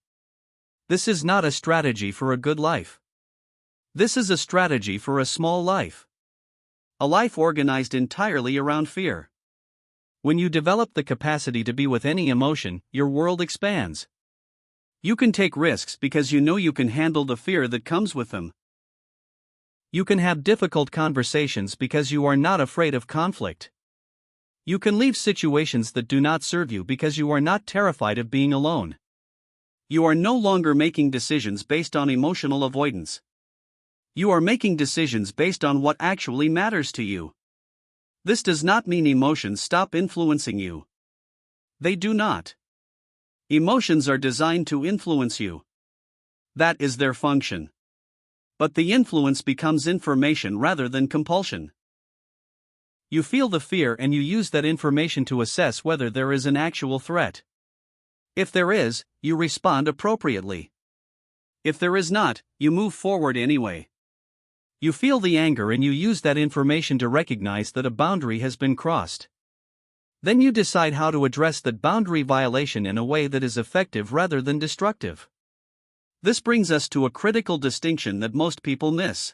This is not a strategy for a good life. This is a strategy for a small life. A life organized entirely around fear. When you develop the capacity to be with any emotion, your world expands. You can take risks because you know you can handle the fear that comes with them. You can have difficult conversations because you are not afraid of conflict. You can leave situations that do not serve you because you are not terrified of being alone. You are no longer making decisions based on emotional avoidance. You are making decisions based on what actually matters to you. This does not mean emotions stop influencing you. They do not. Emotions are designed to influence you. That is their function. But the influence becomes information rather than compulsion. You feel the fear and you use that information to assess whether there is an actual threat. If there is, you respond appropriately. If there is not, you move forward anyway. You feel the anger and you use that information to recognize that a boundary has been crossed. Then you decide how to address that boundary violation in a way that is effective rather than destructive. This brings us to a critical distinction that most people miss.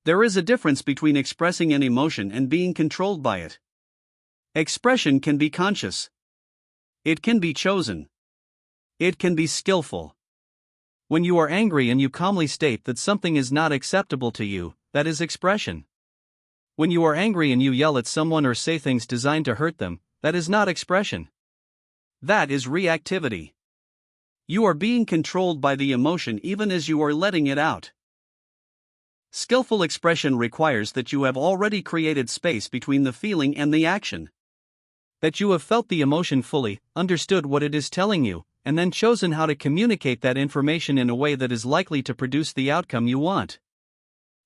There is a difference between expressing an emotion and being controlled by it. Expression can be conscious. It can be chosen. It can be skillful. When you are angry and you calmly state that something is not acceptable to you, that is expression. When you are angry and you yell at someone or say things designed to hurt them, that is not expression. That is reactivity. You are being controlled by the emotion even as you are letting it out. Skillful expression requires that you have already created space between the feeling and the action. That you have felt the emotion fully, understood what it is telling you, and then chosen how to communicate that information in a way that is likely to produce the outcome you want.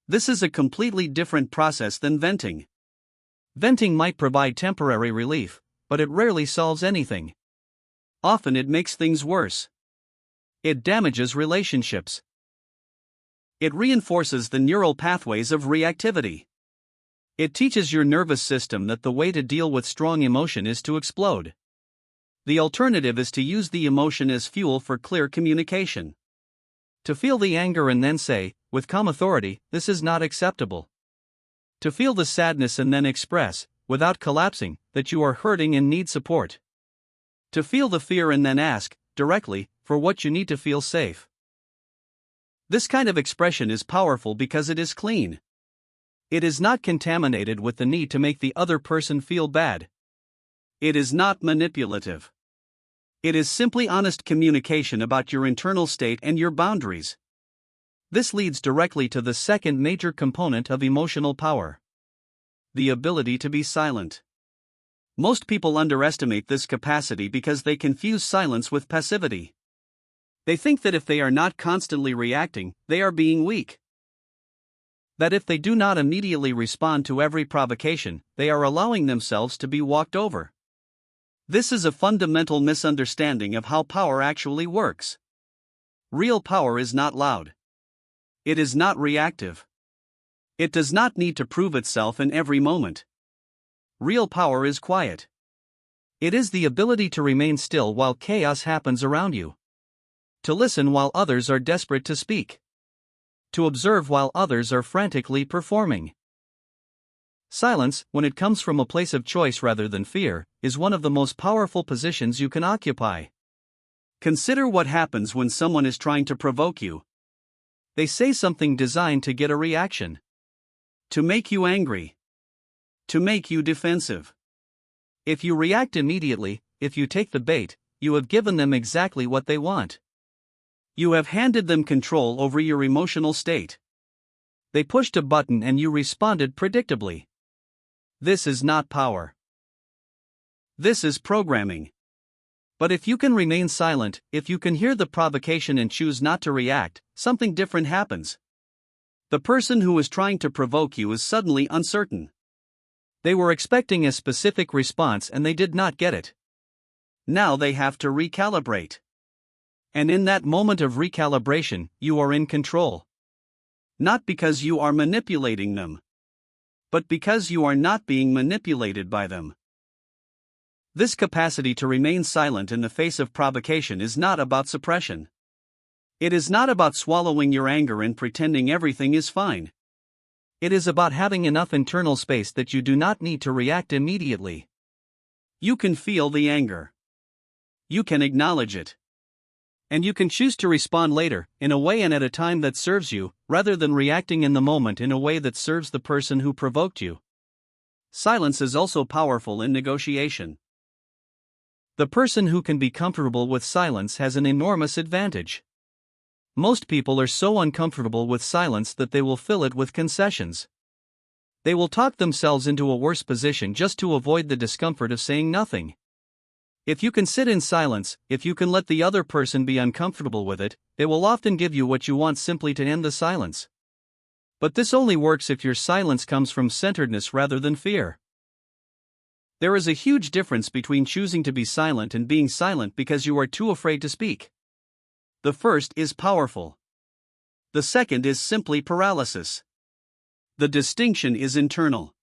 This is a completely different process than venting. Venting might provide temporary relief, but it rarely solves anything. Often it makes things worse. It damages relationships. It reinforces the neural pathways of reactivity. It teaches your nervous system that the way to deal with strong emotion is to explode. The alternative is to use the emotion as fuel for clear communication. To feel the anger and then say, with calm authority, this is not acceptable. To feel the sadness and then express, without collapsing, that you are hurting and need support. To feel the fear and then ask, directly, for what you need to feel safe. This kind of expression is powerful because it is clean. It is not contaminated with the need to make the other person feel bad. It is not manipulative. It is simply honest communication about your internal state and your boundaries. This leads directly to the second major component of emotional power: the ability to be silent. Most people underestimate this capacity because they confuse silence with passivity. They think that if they are not constantly reacting, they are being weak. That if they do not immediately respond to every provocation, they are allowing themselves to be walked over. This is a fundamental misunderstanding of how power actually works. Real power is not loud. It is not reactive. It does not need to prove itself in every moment. Real power is quiet. It is the ability to remain still while chaos happens around you. To listen while others are desperate to speak. To observe while others are frantically performing. Silence, when it comes from a place of choice rather than fear, is one of the most powerful positions you can occupy. Consider what happens when someone is trying to provoke you. They say something designed to get a reaction. To make you angry. To make you defensive. If you react immediately, if you take the bait, you have given them exactly what they want. You have handed them control over your emotional state. They pushed a button and you responded predictably. This is not power. This is programming. But if you can remain silent, if you can hear the provocation and choose not to react, something different happens. The person who is trying to provoke you is suddenly uncertain. They were expecting a specific response and they did not get it. Now they have to recalibrate. And in that moment of recalibration, you are in control. Not because you are manipulating them, but because you are not being manipulated by them. This capacity to remain silent in the face of provocation is not about suppression. It is not about swallowing your anger and pretending everything is fine. It is about having enough internal space that you do not need to react immediately. You can feel the anger. You can acknowledge it. And you can choose to respond later, in a way and at a time that serves you, rather than reacting in the moment in a way that serves the person who provoked you. Silence is also powerful in negotiation. The person who can be comfortable with silence has an enormous advantage. Most people are so uncomfortable with silence that they will fill it with concessions. They will talk themselves into a worse position just to avoid the discomfort of saying nothing. If you can sit in silence, if you can let the other person be uncomfortable with it, they will often give you what you want simply to end the silence. But this only works if your silence comes from centeredness rather than fear. There is a huge difference between choosing to be silent and being silent because you are too afraid to speak. The first is powerful. The second is simply paralysis. The distinction is internal.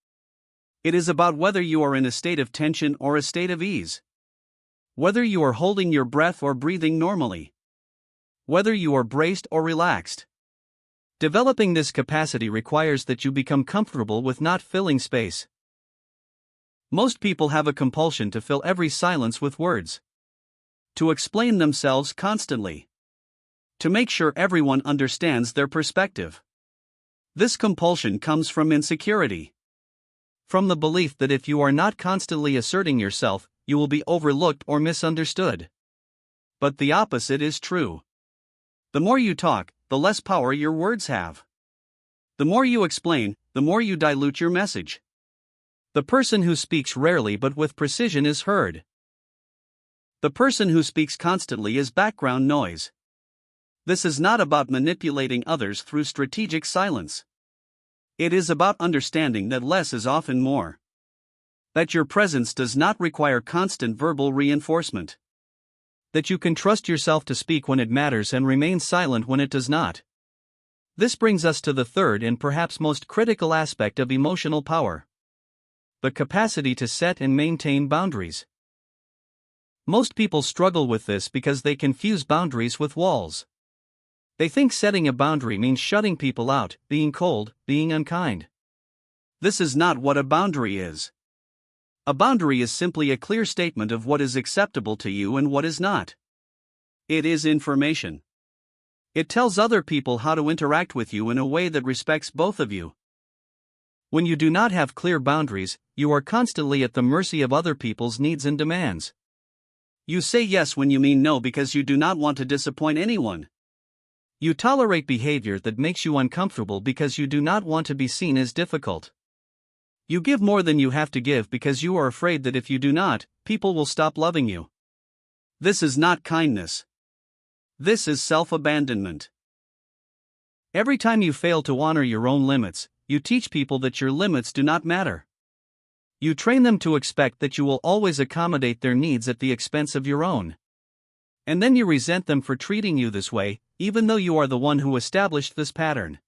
It is about whether you are in a state of tension or a state of ease. Whether you are holding your breath or breathing normally. Whether you are braced or relaxed. Developing this capacity requires that you become comfortable with not filling space. Most people have a compulsion to fill every silence with words. To explain themselves constantly. To make sure everyone understands their perspective. This compulsion comes from insecurity. From the belief that if you are not constantly asserting yourself, you will be overlooked or misunderstood. But the opposite is true. The more you talk, the less power your words have. The more you explain, the more you dilute your message. The person who speaks rarely but with precision is heard. The person who speaks constantly is background noise. This is not about manipulating others through strategic silence. It is about understanding that less is often more. That your presence does not require constant verbal reinforcement. That you can trust yourself to speak when it matters and remain silent when it does not. This brings us to the third and perhaps most critical aspect of emotional power. The capacity to set and maintain boundaries. Most people struggle with this because they confuse boundaries with walls. They think setting a boundary means shutting people out, being cold, being unkind. This is not what a boundary is. A boundary is simply a clear statement of what is acceptable to you and what is not. It is information. It tells other people how to interact with you in a way that respects both of you. When you do not have clear boundaries, you are constantly at the mercy of other people's needs and demands. You say yes when you mean no because you do not want to disappoint anyone. You tolerate behavior that makes you uncomfortable because you do not want to be seen as difficult. You give more than you have to give because you are afraid that if you do not, people will stop loving you. This is not kindness. This is self-abandonment. Every time you fail to honor your own limits, you teach people that your limits do not matter. You train them to expect that you will always accommodate their needs at the expense of your own. And then you resent them for treating you this way, even though you are the one who established this pattern.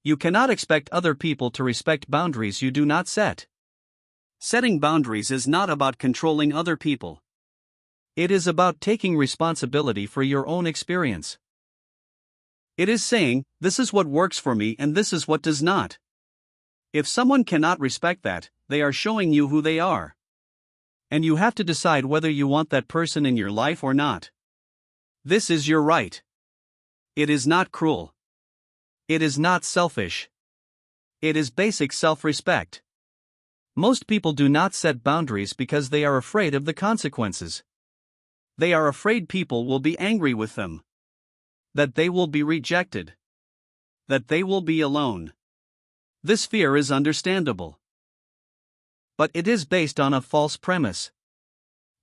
You cannot expect other people to respect boundaries you do not set. Setting boundaries is not about controlling other people. It is about taking responsibility for your own experience. It is saying, this is what works for me and this is what does not. If someone cannot respect that, they are showing you who they are. And you have to decide whether you want that person in your life or not. This is your right. It is not cruel. It is not selfish. It is basic self-respect. Most people do not set boundaries because they are afraid of the consequences. They are afraid people will be angry with them. That they will be rejected. That they will be alone. This fear is understandable. But it is based on a false premise.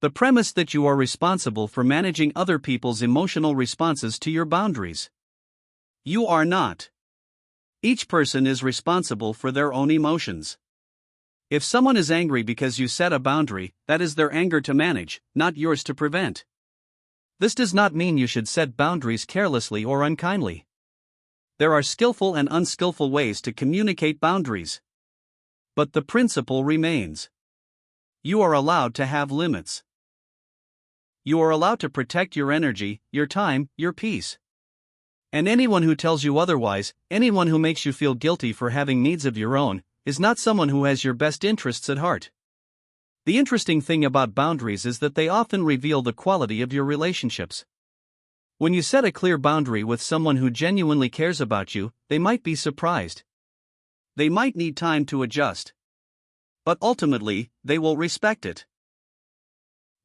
The premise that you are responsible for managing other people's emotional responses to your boundaries. You are not. Each person is responsible for their own emotions. If someone is angry because you set a boundary, that is their anger to manage, not yours to prevent. This does not mean you should set boundaries carelessly or unkindly. There are skillful and unskillful ways to communicate boundaries. But the principle remains. You are allowed to have limits. You are allowed to protect your energy, your time, your peace. And anyone who tells you otherwise, anyone who makes you feel guilty for having needs of your own, is not someone who has your best interests at heart. The interesting thing about boundaries is that they often reveal the quality of your relationships. When you set a clear boundary with someone who genuinely cares about you, they might be surprised. They might need time to adjust. But ultimately, they will respect it.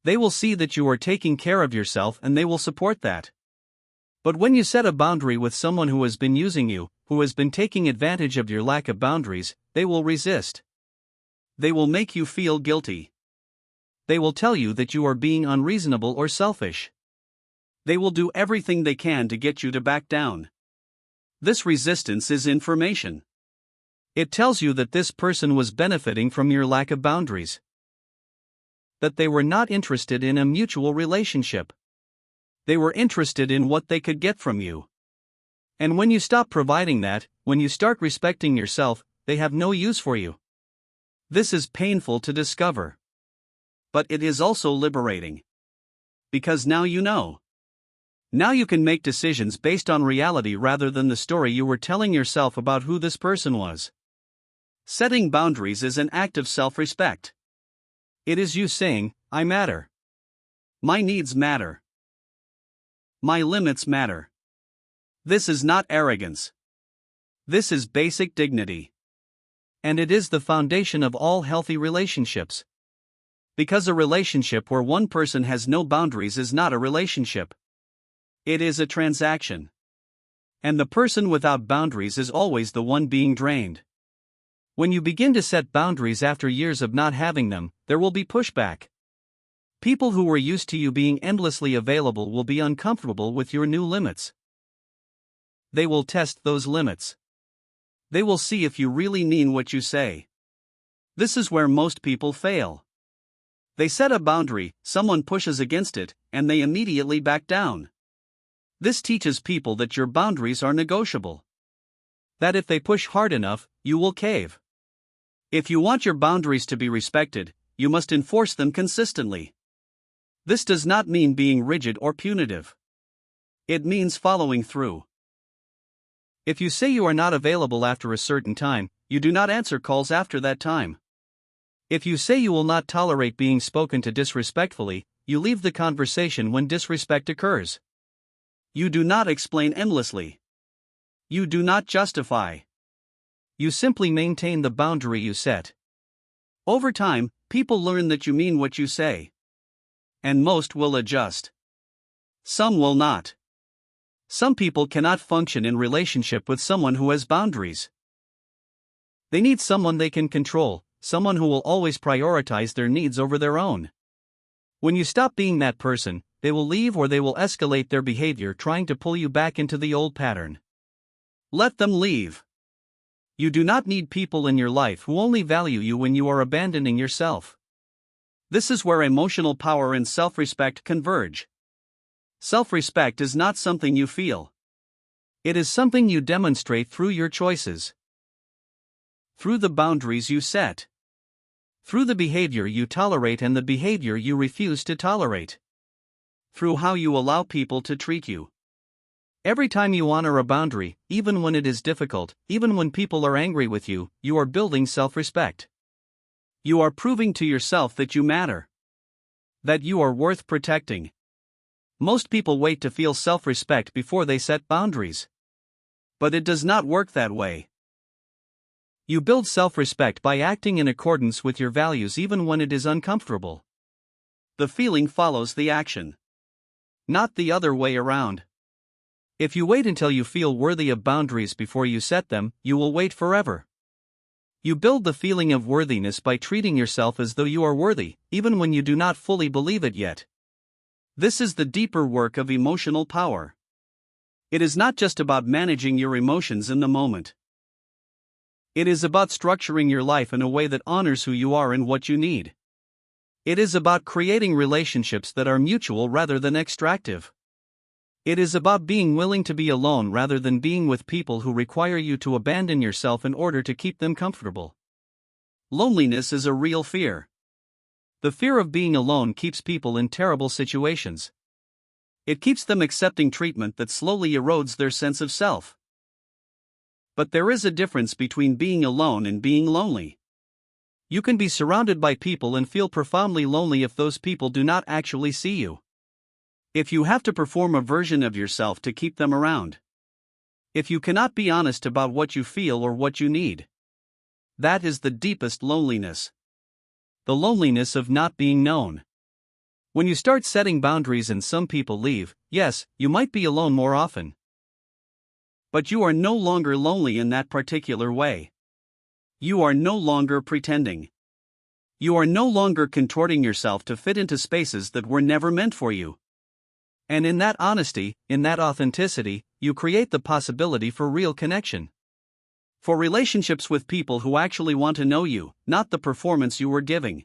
They will see that you are taking care of yourself and they will support that. But when you set a boundary with someone who has been using you, who has been taking advantage of your lack of boundaries, they will resist. They will make you feel guilty. They will tell you that you are being unreasonable or selfish. They will do everything they can to get you to back down. This resistance is information. It tells you that this person was benefiting from your lack of boundaries. That they were not interested in a mutual relationship. They were interested in what they could get from you. And when you stop providing that, when you start respecting yourself, they have no use for you. This is painful to discover. But it is also liberating. Because now you know. Now you can make decisions based on reality rather than the story you were telling yourself about who this person was. Setting boundaries is an act of self-respect. It is you saying, I matter. My needs matter. My limits matter. This is not arrogance. This is basic dignity. And it is the foundation of all healthy relationships. Because a relationship where one person has no boundaries is not a relationship. It is a transaction. And the person without boundaries is always the one being drained. When you begin to set boundaries after years of not having them, there will be pushback. People who were used to you being endlessly available will be uncomfortable with your new limits. They will test those limits. They will see if you really mean what you say. This is where most people fail. They set a boundary, someone pushes against it, and they immediately back down. This teaches people that your boundaries are negotiable. That if they push hard enough, you will cave. If you want your boundaries to be respected, you must enforce them consistently. This does not mean being rigid or punitive. It means following through. If you say you are not available after a certain time, you do not answer calls after that time. If you say you will not tolerate being spoken to disrespectfully, you leave the conversation when disrespect occurs. You do not explain endlessly. You do not justify. You simply maintain the boundary you set. Over time, people learn that you mean what you say. And most will adjust. Some will not. Some people cannot function in relationship with someone who has boundaries. They need someone they can control, someone who will always prioritize their needs over their own. When you stop being that person, they will leave or they will escalate their behavior trying to pull you back into the old pattern. Let them leave. You do not need people in your life who only value you when you are abandoning yourself. This is where emotional power and self-respect converge. Self-respect is not something you feel. It is something you demonstrate through your choices. Through the boundaries you set. Through the behavior you tolerate and the behavior you refuse to tolerate. Through how you allow people to treat you. Every time you honor a boundary, even when it is difficult, even when people are angry with you, you are building self-respect. You are proving to yourself that you matter. That you are worth protecting. Most people wait to feel self-respect before they set boundaries. But it does not work that way. You build self-respect by acting in accordance with your values even when it is uncomfortable. The feeling follows the action. Not the other way around. If you wait until you feel worthy of boundaries before you set them, you will wait forever. You build the feeling of worthiness by treating yourself as though you are worthy, even when you do not fully believe it yet. This is the deeper work of emotional power. It is not just about managing your emotions in the moment. It is about structuring your life in a way that honors who you are and what you need. It is about creating relationships that are mutual rather than extractive. It is about being willing to be alone rather than being with people who require you to abandon yourself in order to keep them comfortable. Loneliness is a real fear. The fear of being alone keeps people in terrible situations. It keeps them accepting treatment that slowly erodes their sense of self. But there is a difference between being alone and being lonely. You can be surrounded by people and feel profoundly lonely if those people do not actually see you. If you have to perform a version of yourself to keep them around. If you cannot be honest about what you feel or what you need. That is the deepest loneliness. The loneliness of not being known. When you start setting boundaries and some people leave, yes, you might be alone more often. But you are no longer lonely in that particular way. You are no longer pretending. You are no longer contorting yourself to fit into spaces that were never meant for you. And in that honesty, in that authenticity, you create the possibility for real connection. For relationships with people who actually want to know you, not the performance you were giving.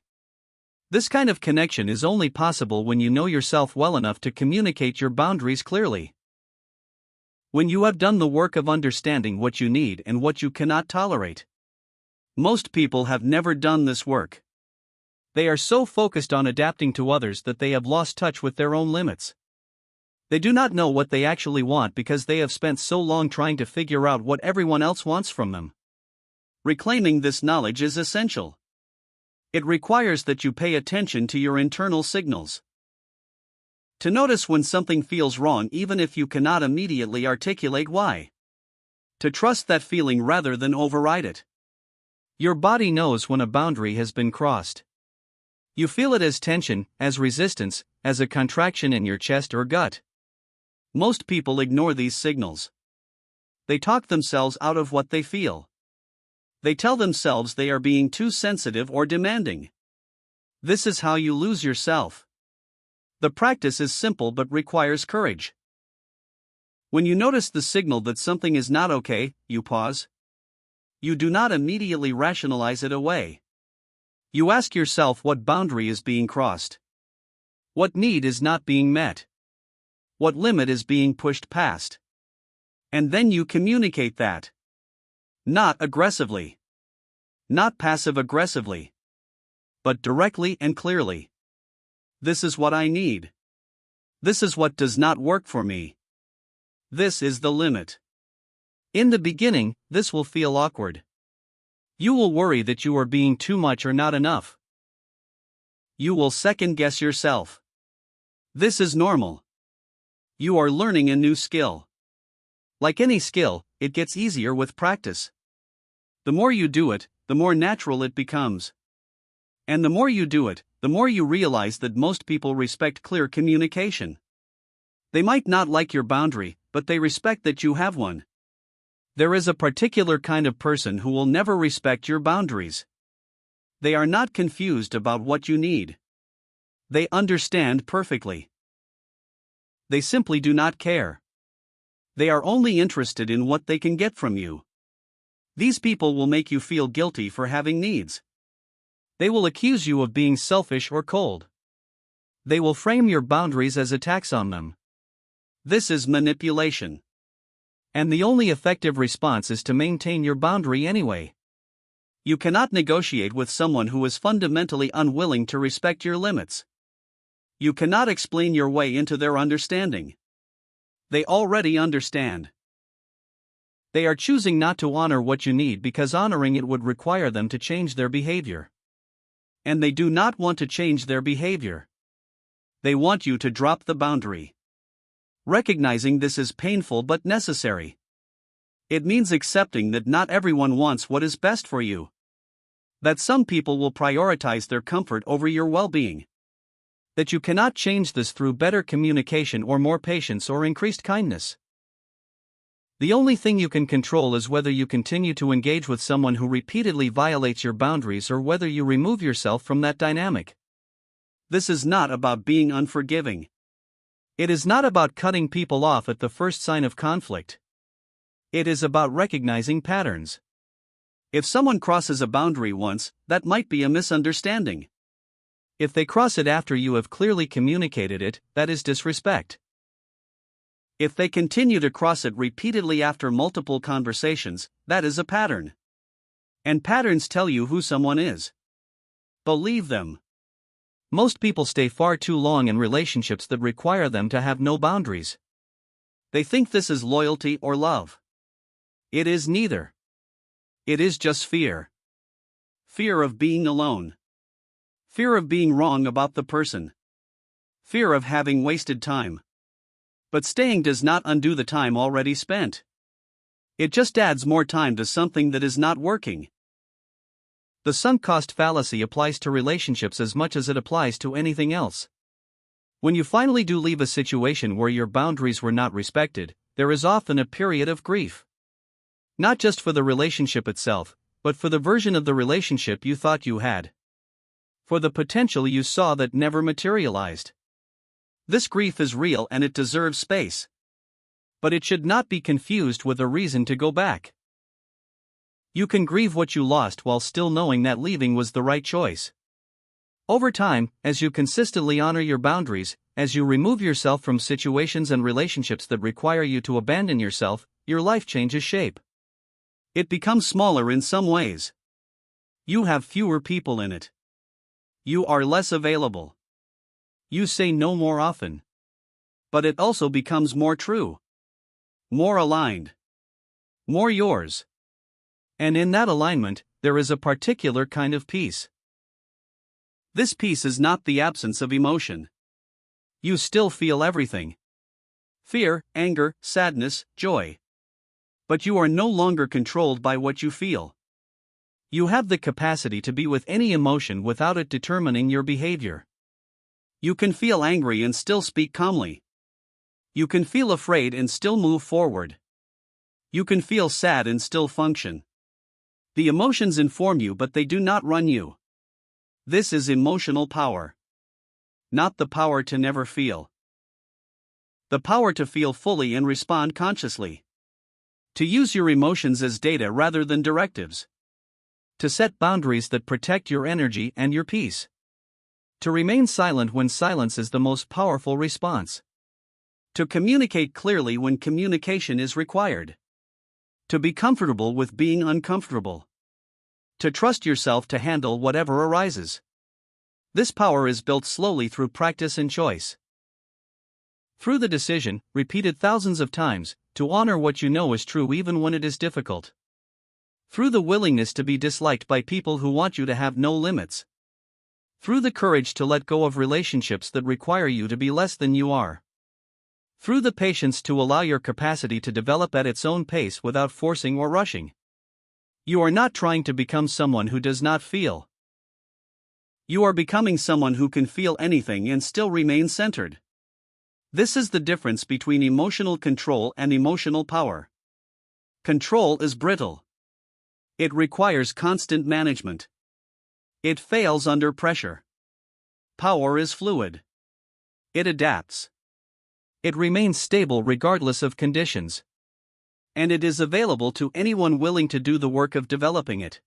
This kind of connection is only possible when you know yourself well enough to communicate your boundaries clearly. When you have done the work of understanding what you need and what you cannot tolerate. Most people have never done this work. They are so focused on adapting to others that they have lost touch with their own limits. They do not know what they actually want because they have spent so long trying to figure out what everyone else wants from them. Reclaiming this knowledge is essential. It requires that you pay attention to your internal signals. To notice when something feels wrong even if you cannot immediately articulate why. To trust that feeling rather than override it. Your body knows when a boundary has been crossed. You feel it as tension, as resistance, as a contraction in your chest or gut. Most people ignore these signals. They talk themselves out of what they feel. They tell themselves they are being too sensitive or demanding. This is how you lose yourself. The practice is simple but requires courage. When you notice the signal that something is not okay, you pause. You do not immediately rationalize it away. You ask yourself what boundary is being crossed. What need is not being met. What limit is being pushed past. And then you communicate that. Not aggressively. Not passive-aggressively. But directly and clearly. This is what I need. This is what does not work for me. This is the limit. In the beginning, this will feel awkward. You will worry that you are being too much or not enough. You will second-guess yourself. This is normal. You are learning a new skill. Like any skill, it gets easier with practice. The more you do it, the more natural it becomes. And the more you do it, the more you realize that most people respect clear communication. They might not like your boundary, but they respect that you have one. There is a particular kind of person who will never respect your boundaries. They are not confused about what you need. They understand perfectly. They simply do not care. They are only interested in what they can get from you. These people will make you feel guilty for having needs. They will accuse you of being selfish or cold. They will frame your boundaries as attacks on them. This is manipulation. And the only effective response is to maintain your boundary anyway. You cannot negotiate with someone who is fundamentally unwilling to respect your limits. You cannot explain your way into their understanding. They already understand. They are choosing not to honor what you need because honoring it would require them to change their behavior. And they do not want to change their behavior. They want you to drop the boundary. Recognizing this is painful but necessary. It means accepting that not everyone wants what is best for you. That some people will prioritize their comfort over your well-being. That you cannot change this through better communication or more patience or increased kindness. The only thing you can control is whether you continue to engage with someone who repeatedly violates your boundaries or whether you remove yourself from that dynamic. This is not about being unforgiving. It is not about cutting people off at the first sign of conflict. It is about recognizing patterns. If someone crosses a boundary once, that might be a misunderstanding. If they cross it after you have clearly communicated it, that is disrespect. If they continue to cross it repeatedly after multiple conversations, that is a pattern. And patterns tell you who someone is. Believe them. Most people stay far too long in relationships that require them to have no boundaries. They think this is loyalty or love. It is neither. It is just fear. Fear of being alone. Fear of being wrong about the person. Fear of having wasted time. But staying does not undo the time already spent. It just adds more time to something that is not working. The sunk cost fallacy applies to relationships as much as it applies to anything else. When you finally do leave a situation where your boundaries were not respected, there is often a period of grief. Not just for the relationship itself, but for the version of the relationship you thought you had. for the potential you saw that never materialized. This grief is real and it deserves space. But it should not be confused with a reason to go back. You can grieve what you lost while still knowing that leaving was the right choice. Over time, as you consistently honor your boundaries, as you remove yourself from situations and relationships that require you to abandon yourself, your life changes shape. It becomes smaller in some ways. You have fewer people in it. You are less available. You say no more often. But it also becomes more true. More aligned. More yours. And in that alignment, there is a particular kind of peace. This peace is not the absence of emotion. You still feel everything. Fear, anger, sadness, joy. But you are no longer controlled by what you feel. You have the capacity to be with any emotion without it determining your behavior. You can feel angry and still speak calmly. You can feel afraid and still move forward. You can feel sad and still function. The emotions inform you, but they do not run you. This is emotional power. Not the power to never feel. The power to feel fully and respond consciously. To use your emotions as data rather than directives. To set boundaries that protect your energy and your peace. To remain silent when silence is the most powerful response. To communicate clearly when communication is required. To be comfortable with being uncomfortable. To trust yourself to handle whatever arises. This power is built slowly through practice and choice. Through the decision, repeated thousands of times, to honor what you know is true even when it is difficult. Through the willingness to be disliked by people who want you to have no limits. Through the courage to let go of relationships that require you to be less than you are. Through the patience to allow your capacity to develop at its own pace without forcing or rushing. You are not trying to become someone who does not feel. You are becoming someone who can feel anything and still remain centered. This is the difference between emotional control and emotional power. Control is brittle. It requires constant management. It fails under pressure. Power is fluid. It adapts. It remains stable regardless of conditions. And it is available to anyone willing to do the work of developing it.